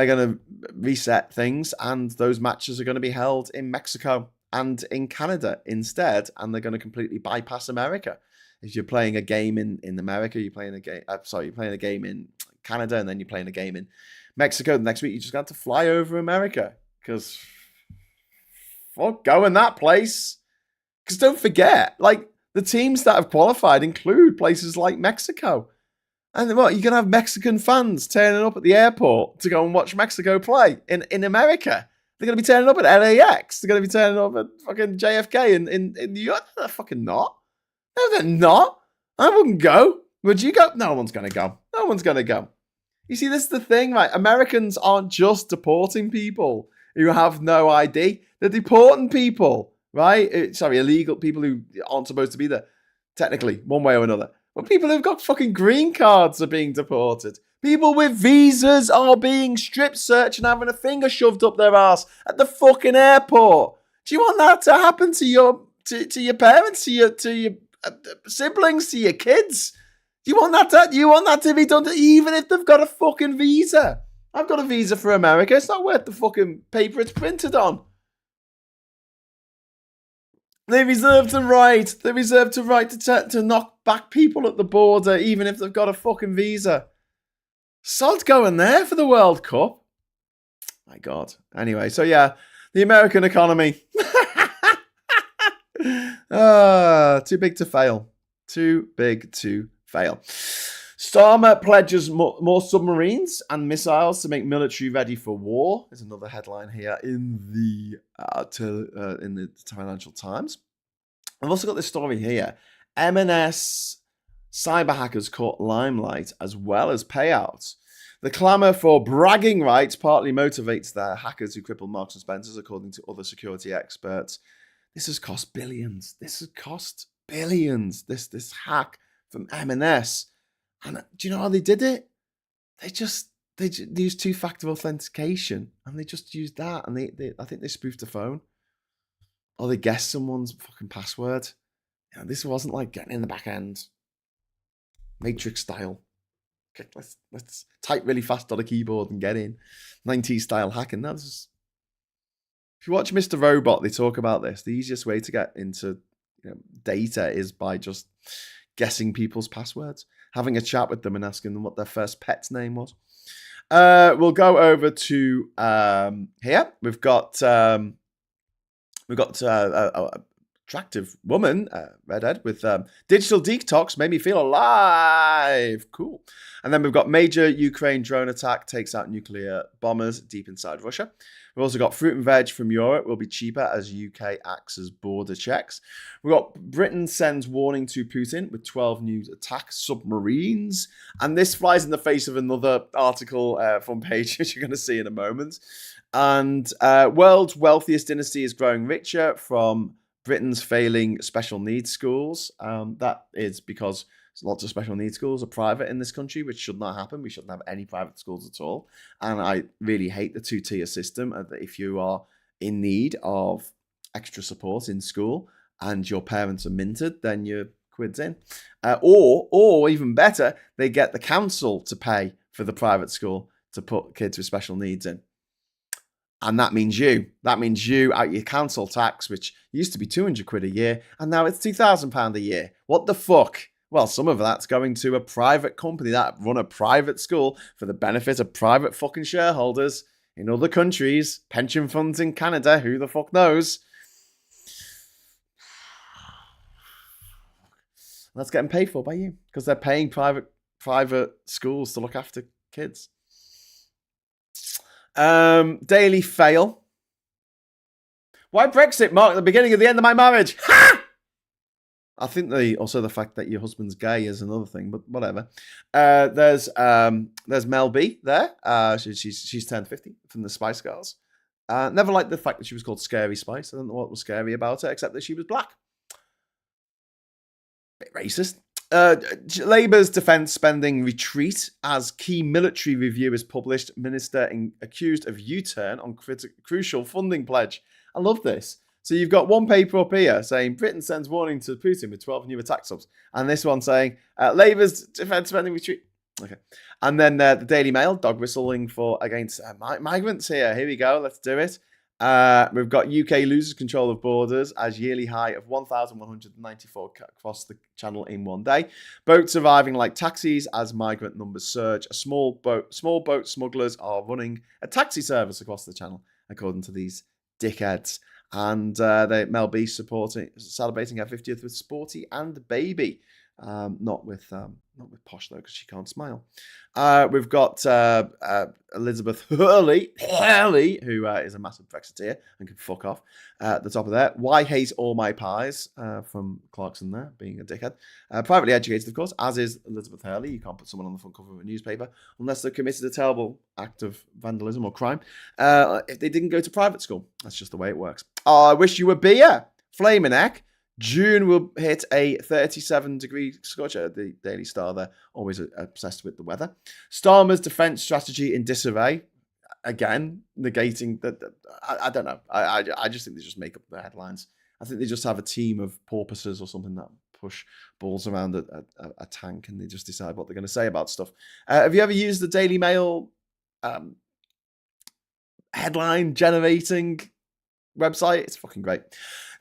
going to reset things, and those matches are going to be held in Mexico and in Canada instead, and they're going to completely bypass America. If you're playing a game in America, you're playing a game in Canada, and then you're playing a game in Mexico. The next week, you just got to fly over America, because fuck going that place. Because don't forget, the teams that have qualified include places like Mexico. And what, you're going to have Mexican fans turning up at the airport to go and watch Mexico play in America. They're going to be turning up at LAX. They're going to be turning up at fucking JFK in New York. They're fucking not. No, they're not. I wouldn't go. Would you go? No one's going to go. No one's going to go. You see, this is the thing, right? Americans aren't just deporting people who have no ID. They're deporting people, right? Illegal people who aren't supposed to be there, technically, one way or another. But people who've got fucking green cards are being deported. People with visas are being strip searched and having a finger shoved up their ass at the fucking airport. Do you want that to happen to your parents, to your siblings, to your kids? Do you want that to be done to, even if they've got a fucking visa? I've got a visa for America. It's not worth the fucking paper it's printed on. They reserve the right. They reserve the right to knock back people at the border, even if they've got a fucking visa. Sod's going there for the World Cup. My God. Anyway, so yeah, the American economy. Too big to fail. Too big to fail. Starmer pledges more submarines and missiles to make military ready for war. There's another headline here in the Financial Times. I've also got this story here. M&S cyber hackers caught limelight as well as payouts. The clamour for bragging rights partly motivates the hackers who crippled Marks and Spencer's, according to other security experts. This has cost billions. This hack from M&S. And do you know how they did it? They used two-factor authentication, and they just used that, and I think they spoofed the phone, or they guessed someone's fucking password. You know, this wasn't like getting in the back end, Matrix style. Okay, let's type really fast on a keyboard and get in. 90s style hacking. If you watch Mr. Robot, they talk about this. The easiest way to get into data is by just guessing people's passwords, having a chat with them and asking them what their first pet's name was. We'll go over to here. We've got attractive woman, redhead, with digital detox made me feel alive. Cool. And then we've got major Ukraine drone attack takes out nuclear bombers deep inside Russia. We've also got fruit and veg from Europe will be cheaper as UK axes border checks. We've got Britain sends warning to Putin with 12 new attack submarines. And this flies in the face of another article front page, which you're going to see in a moment. And world's wealthiest dynasty is growing richer from Britain's failing special needs schools. That is because lots of special needs schools are private in this country, which should not happen. We shouldn't have any private schools at all. And I really hate the two-tier system. If you are in need of extra support in school and your parents are minted, then you're quid's in. Or even better, they get the council to pay for the private school to put kids with special needs in. And that means you out your council tax, which used to be 200 quid a year, and now it's £2,000 a year. What the fuck? Well, some of that's going to a private company that run a private school for the benefit of private fucking shareholders in other countries, pension funds in Canada, who the fuck knows? And that's getting paid for by you because they're paying private schools to look after kids. Daily fail. Why Brexit marked the beginning of the end of my marriage? Ha! I think the fact that your husband's gay is another thing, but whatever. There's Mel B there. She's turned 50 from the Spice Girls. Never liked the fact that she was called Scary Spice. I don't know what was scary about her, except that she was black. Bit racist. Labour's defence spending retreat as key military review is published. Minister accused of U-turn on crucial funding pledge. I love this. So you've got one paper up here saying Britain sends warning to Putin with 12 new attack subs. And this one saying Labour's defence spending retreat. Okay. And then the Daily Mail, dog whistling against migrants here. Here we go. Let's do it. We've got UK loses control of borders as yearly high of 1,194 across the channel in one day. Boats arriving like taxis as migrant numbers surge. Small boat smugglers are running a taxi service across the channel, according to these dickheads. And Mel B celebrating her 50th with Sporty and Baby. Not with Posh though, because she can't smile. We've got Elizabeth Hurley, who is a massive Brexiteer and can fuck off. At the top of there, why hate all my pies from Clarkson there, being a dickhead. Privately educated, of course, as is Elizabeth Hurley. You can't put someone on the front cover of a newspaper unless they've committed a terrible act of vandalism or crime. If they didn't go to private school, that's just the way it works. Oh, I wish you were beer. Flaming heck. June will hit a 37-degree scorcher. The Daily Star, they're always obsessed with the weather. Starmer's defence strategy in disarray. again, negating that. I don't know. I just think they just make up the headlines. I think they just have a team of porpoises or something that push balls around a tank, and they just decide what they're going to say about stuff. Have you ever used the Daily Mail headline generating website? It's fucking great.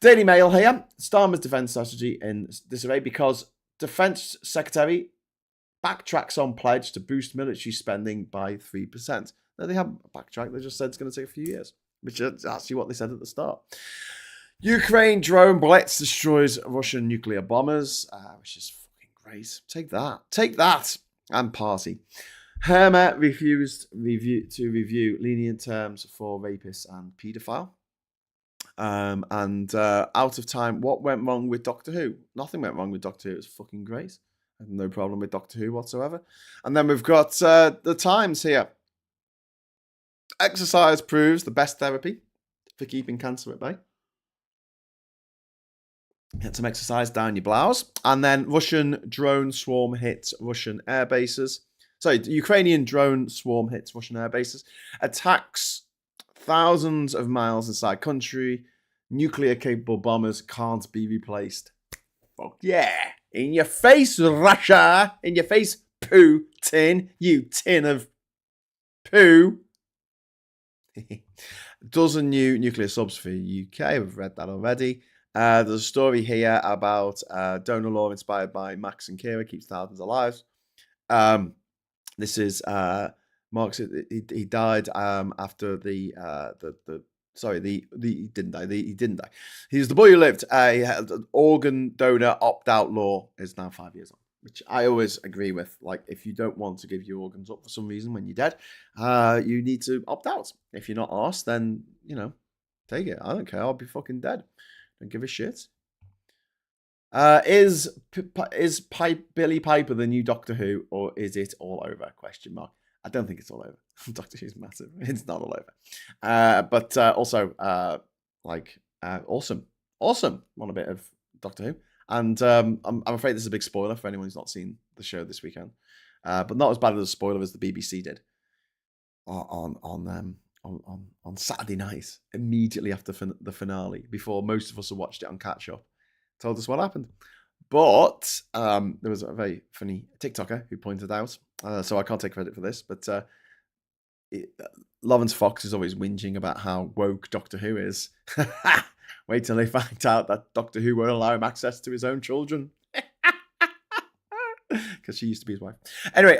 Daily Mail here. Starmer's defence strategy in disarray because Defence Secretary backtracks on pledge to boost military spending by 3%. No, they haven't backtracked. They just said it's going to take a few years, which is actually what they said at the start. Ukraine drone blitz destroys Russian nuclear bombers, which is fucking great. Take that. Take that. And party. Herma refused to review lenient terms for rapists and paedophile. Out of time, what went wrong with Doctor Who? Nothing went wrong with Doctor Who. It was fucking great. I have no problem with Doctor Who whatsoever. And then we've got the Times here. Exercise proves the best therapy for keeping cancer at bay. Get some exercise down your blouse. And then Russian drone swarm hits Russian air bases. Sorry, Ukrainian drone swarm hits Russian air bases. Attacks thousands of miles inside country. Nuclear-capable bombers can't be replaced. Fuck yeah. In your face, Russia. In your face, Putin. You tin of poo. Dozen new nuclear subs for UK. We've read that already. There's a story here about donor law inspired by Max and Kira keeps thousands of lives. This is Marx. He died after he didn't die. He didn't die. He's the boy who lived. He had an organ donor opt-out law is now 5 years old, which I always agree with. Like, if you don't want to give your organs up for some reason when you're dead, you need to opt out. If you're not asked, then, take it. I don't care. I'll be fucking dead. Don't give a shit. Is Billy Piper the new Doctor Who, or is it all over? Question mark. I don't think it's all over. Doctor Who's massive. It's not all over. But also, awesome. Awesome. Want a bit of Doctor Who. And I'm afraid this is a big spoiler for anyone who's not seen the show this weekend. But not as bad as a spoiler as the BBC did on Saturday night, immediately after the finale, before most of us had watched it on catch up. Told us what happened. But there was a very funny TikToker who pointed out, so I can't take credit for this, but Lawrence Fox is always whinging about how woke Doctor Who is. Wait till they find out that Doctor Who won't allow him access to his own children. Because she used to be his wife. Anyway,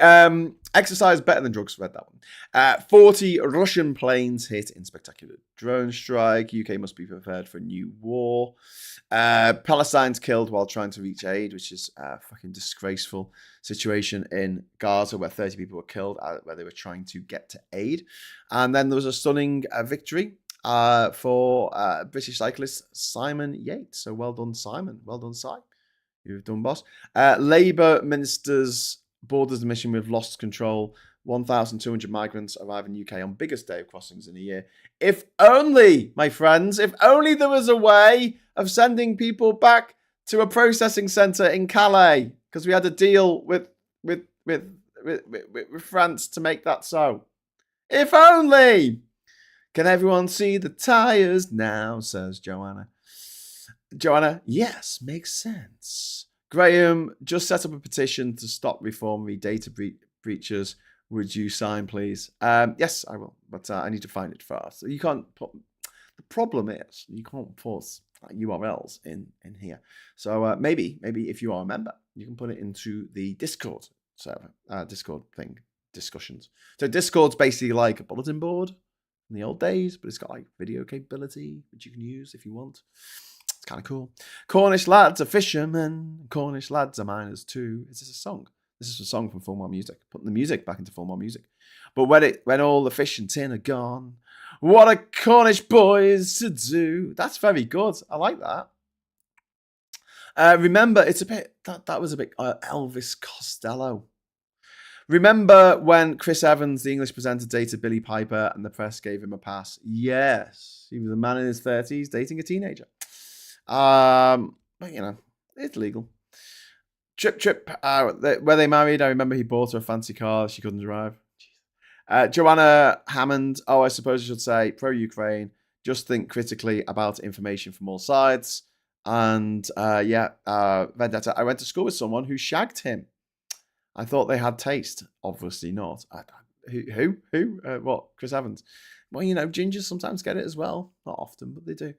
exercise better than drugs. Read that one. 40 Russian planes hit in spectacular drone strike. UK must be prepared for a new war. Palestinians killed while trying to reach aid, which is a fucking disgraceful situation in Gaza where 30 people were killed where they were trying to get to aid. And then there was a stunning victory for British cyclist Simon Yates. So well done, Simon. Well done, Si. You've done, boss. Labour ministers borders the mission with lost control. 1,200 migrants arrive in UK on biggest day of crossings in a year. If only, my friends, if only there was a way of sending people back to a processing centre in Calais, because we had a deal with France to make that so. If only. Can everyone see the tyres now, says Joanna. Joanna, yes, makes sense. Graham, just set up a petition to stop reform data breaches. Would you sign, please? Yes, I will, but I need to find it first. You can't put. The problem is you can't put URLs in here. So maybe if you are a member, you can put it into the Discord server, Discord thing, discussions. So Discord's basically like a bulletin board in the old days, but it's got like video capability, which you can use if you want. Kind of cool. Cornish lads are fishermen. Cornish lads are miners too. Is this a song? This is a song from Full More Music. Putting the music back into Full More Music. But when all the fish and tin are gone, what are Cornish boys to do? That's very good. I like that. Remember, it's a bit that was a bit Elvis Costello. Remember when Chris Evans, the English presenter, dated Billy Piper and the press gave him a pass? Yes, he was a man in his 30s dating a teenager. But it's legal. Trip, where they married, I remember he bought her a fancy car she couldn't drive. Joanna Hammond. Oh, I suppose I should say pro-Ukraine. Just think critically about information from all sides. And Vendetta. I went to school with someone who shagged him. I thought they had taste. Obviously not. Who? What? Chris Evans. Well, gingers sometimes get it as well. Not often, but they do.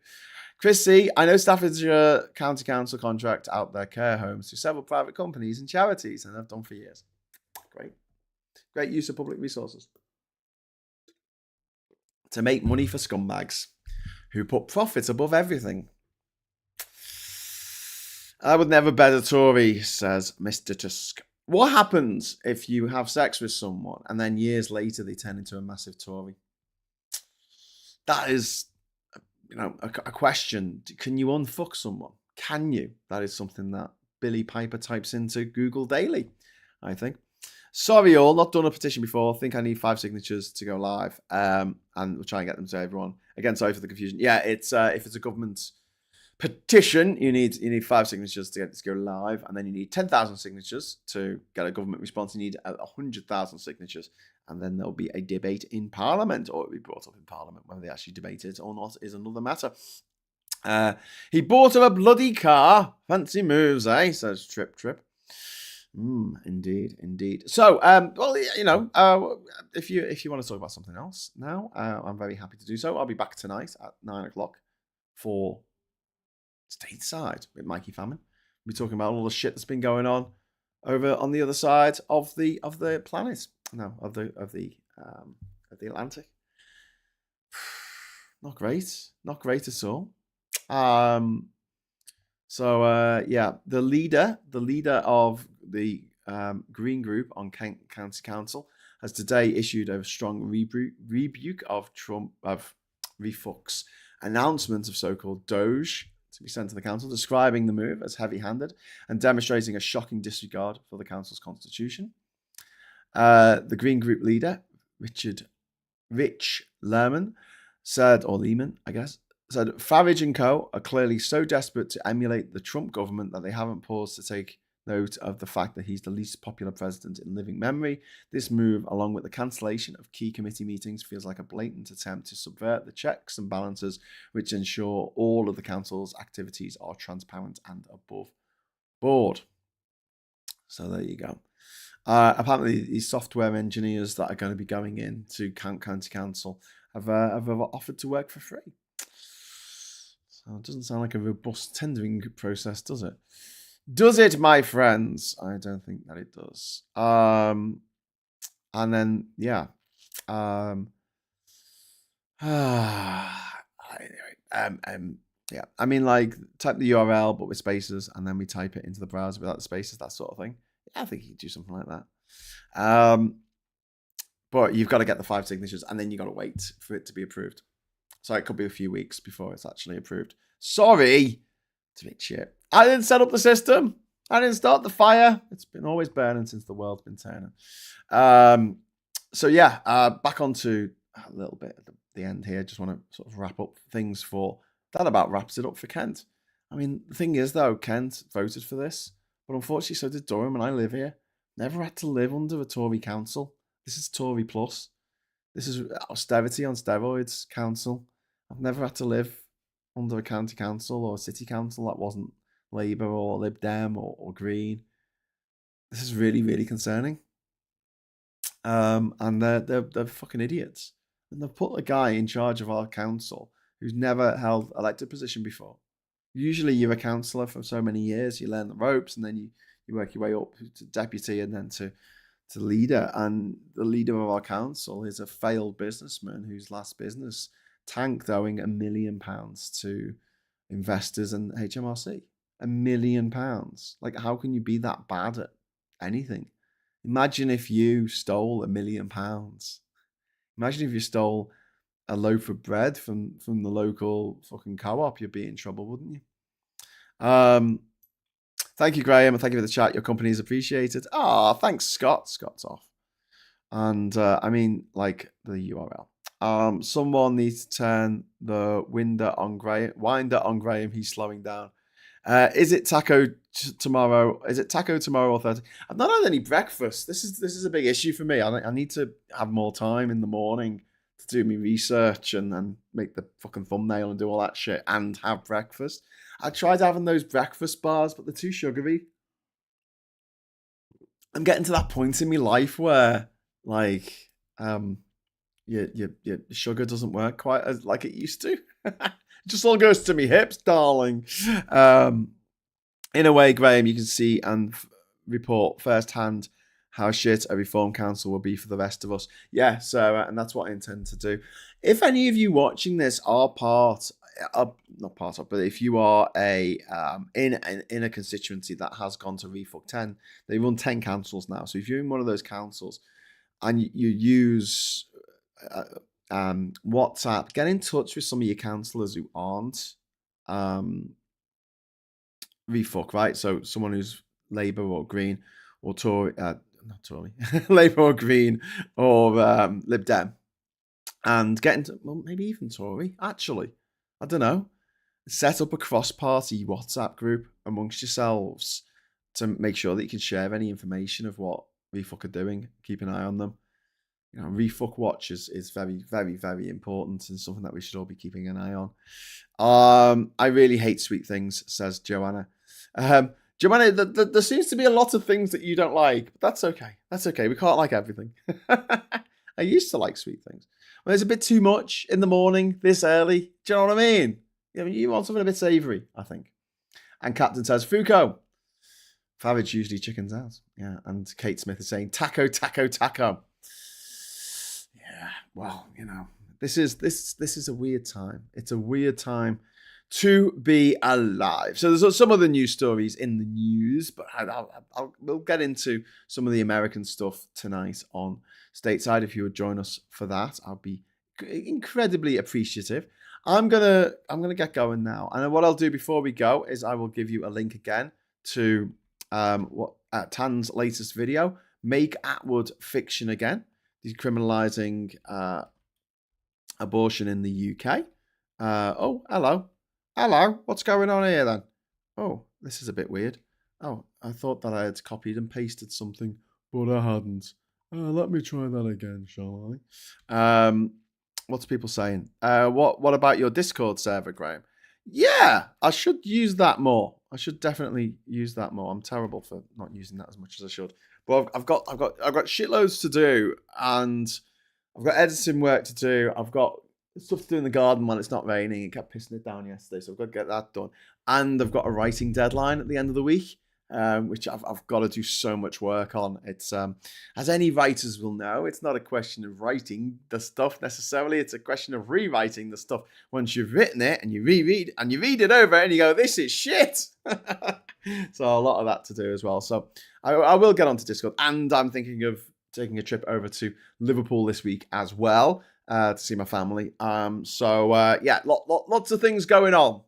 Chris C. I know Staffordshire County Council contract out their care homes to several private companies and charities, and they've done for years. Great use of public resources to make money for scumbags who put profit above everything. I would never bet a Tory, says Mr. Tusk. What happens if you have sex with someone and then years later they turn into a massive Tory? That is, a question. Can you unfuck someone? Can you? That is something that Billy Piper types into Google daily, I think. Sorry all, not done a petition before. I think I need 5 signatures to go live. And we'll try and get them to everyone. Again, sorry for the confusion. Yeah, it's if it's a government petition, you need 5 signatures to get it to go live, and then you need 10,000 signatures to get a government response. You need 100,000 signatures, and then there'll be a debate in Parliament, or it'll be brought up in Parliament. Whether they actually debate it or not is another matter. He bought her a bloody car. Fancy moves, eh? Says Trip. Indeed. So, if you want to talk about something else now, I'm very happy to do so. I'll be back tonight at 9:00 for Stateside with Mikey Famine. We're talking about all the shit that's been going on over on the other side of the planet. No, of the Atlantic. Not great at all. The leader of the Green Group on County Council has today issued a strong rebuke of RefUK's announcement of so-called DOGE to be sent to the council, describing the move as heavy-handed and demonstrating a shocking disregard for the council's constitution. The Green Group leader, Rich Lehman, said Farage and co. are clearly so desperate to emulate the Trump government that they haven't paused to take note of the fact that he's the least popular president in living memory. This move, along with the cancellation of key committee meetings, feels like a blatant attempt to subvert the checks and balances which ensure all of the council's activities are transparent and above board. So there you go. Apparently, these software engineers that are going to be going into County Council have offered to work for free. So it doesn't sound like a robust tendering process, does it? Does it, my friends? I don't think that it does. And then, yeah. Yeah. I mean, like, type the URL, but with spaces, and then we type it into the browser without the spaces, that sort of thing. Yeah, I think you could do something like that. But you've got to get the 5 signatures, and then you've got to wait for it to be approved. So it could be a few weeks before it's actually approved. Sorry. It's a bit shit. I didn't set up the system. I didn't start the fire. It's been always burning since the world's been turning. Back onto a little bit at the end here. Just want to sort of wrap up things for that. About wraps it up for Kent. I mean, the thing is though, Kent voted for this, but unfortunately so did Durham, and I live here. Never had to live under a Tory council. This is Tory plus. This is austerity on steroids council. I've never had to live under a county council or a city council that wasn't Labour or Lib Dem or Green. This is really, really concerning. And they're fucking idiots. And they've put a guy in charge of our council who's never held elected position before. Usually you're a councillor for so many years, you learn the ropes, and then you work your way up to deputy and then to leader. And the leader of our council is a failed businessman whose last business tanked, owing £1 million to investors and HMRC. £1 million. Like, how can you be that bad at anything? Imagine if you stole £1 million. Imagine if you stole a loaf of bread from the local fucking co-op. You'd be in trouble, wouldn't you? Thank you, Graham, and thank you for the chat. Your company is appreciated. Thanks, Scott. Scott's off. And I mean, like, the URL. Someone needs to turn the winder on Graham. He's slowing down. Is it taco tomorrow? Is it taco tomorrow or Thursday? I've not had any breakfast. This is a big issue for me. I need to have more time in the morning to do my research and make the fucking thumbnail and do all that shit and have breakfast. I tried having those breakfast bars, but they're too sugary. I'm getting to that point in my life where, like, your sugar doesn't work quite as like it used to. It just all goes to me hips, darling. In a way, Graham, you can see and report firsthand how shit a reform council will be for the rest of us. Yeah, so and that's what I intend to do. If any of you watching this are not part of, but if you are in a constituency that has gone to RefUK 10, they run 10 councils now. So if you're in one of those councils and you use WhatsApp, get in touch with some of your councillors who aren't RefUK, right? So someone who's Labour or Green or Tory, not Tory, Labour or Green or Lib Dem, and get into, well, maybe even Tory, actually. I don't know. Set up a cross-party WhatsApp group amongst yourselves to make sure that you can share any information of what RefUK are doing. Keep an eye on them. You know, RefUK Watch is very, very, very important and something that we should all be keeping an eye on. I really hate sweet things, says Joanna. Joanna, there seems to be a lot of things that you don't like, but that's okay. That's okay. We can't like everything. I used to like sweet things. When there's a bit too much in the morning, this early, do you know what I mean? You want something a bit savoury, I think. And Captain says, Foucault. Farage usually chickens out. Yeah, and Kate Smith is saying, taco, taco, taco. Yeah, well, you know, this is a weird time. It's a weird time to be alive. So there's some other news stories in the news, but we'll get into some of the American stuff tonight on Stateside. If you would join us for that, I'll be incredibly appreciative. I'm gonna get going now, and what I'll do before we go is I will give you a link again to Tan's latest video, Make Atwood Fiction Again, decriminalising abortion in the UK. Oh, hello, what's going on here then? Oh, this is a bit weird. Oh, I thought that I had copied and pasted something, but I hadn't. Let me try that again, shall I? What's people saying? What about your Discord server, Graham? Yeah, I should use that more. I should definitely use that more. I'm terrible for not using that as much as I should. But I've got shitloads to do, and I've got editing work to do. I've got stuff to do in the garden when it's not raining. It kept pissing it down yesterday, so I've got to get that done. And I've got a writing deadline at the end of the week, which I've got to do so much work on. It's as any writers will know, it's not a question of writing the stuff necessarily. It's a question of rewriting the stuff once you've written it and you reread and you read it over and you go, this is shit. So a lot of that to do as well. So I will get onto Discord, and I'm thinking of taking a trip over to Liverpool this week as well. To see my family. Yeah, lots of things going on.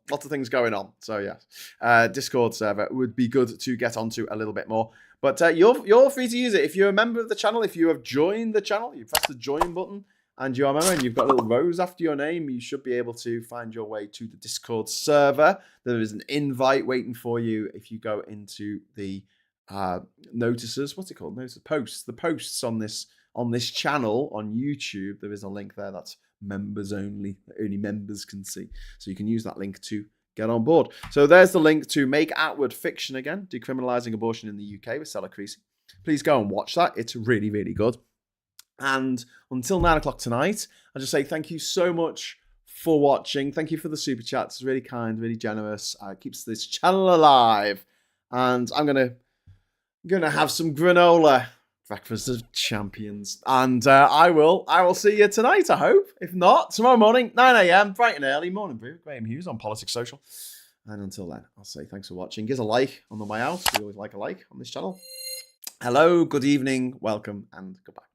So yeah, Discord server would be good to get onto a little bit more. But you're free to use it. If you're a member of the channel, if you have joined the channel, you press the join button and you're a member and you've got a little rose after your name, you should be able to find your way to the Discord server. There is an invite waiting for you if you go into the notices. What's it called? Notices, posts. The posts on this channel on YouTube, there is a link there that's members only, that only members can see. So you can use that link to get on board. So there's the link to Make Atwood Fiction Again, decriminalising abortion in the UK with Stella Creasy. Please go and watch that. It's really, really good. And until 9 o'clock tonight, I'll just say thank you so much for watching. Thank you for the super chats. It's really kind, really generous. Keeps this channel alive. And I'm gonna have some granola. Breakfast of Champions. And I will see you tonight, I hope. If not, tomorrow morning, 9 a.m, bright and early, morning brew, Graham Hughes on Politics Social. And until then, I'll say thanks for watching. Give us a like on the way out. We always like a like on this channel. Hello, good evening, welcome, and goodbye.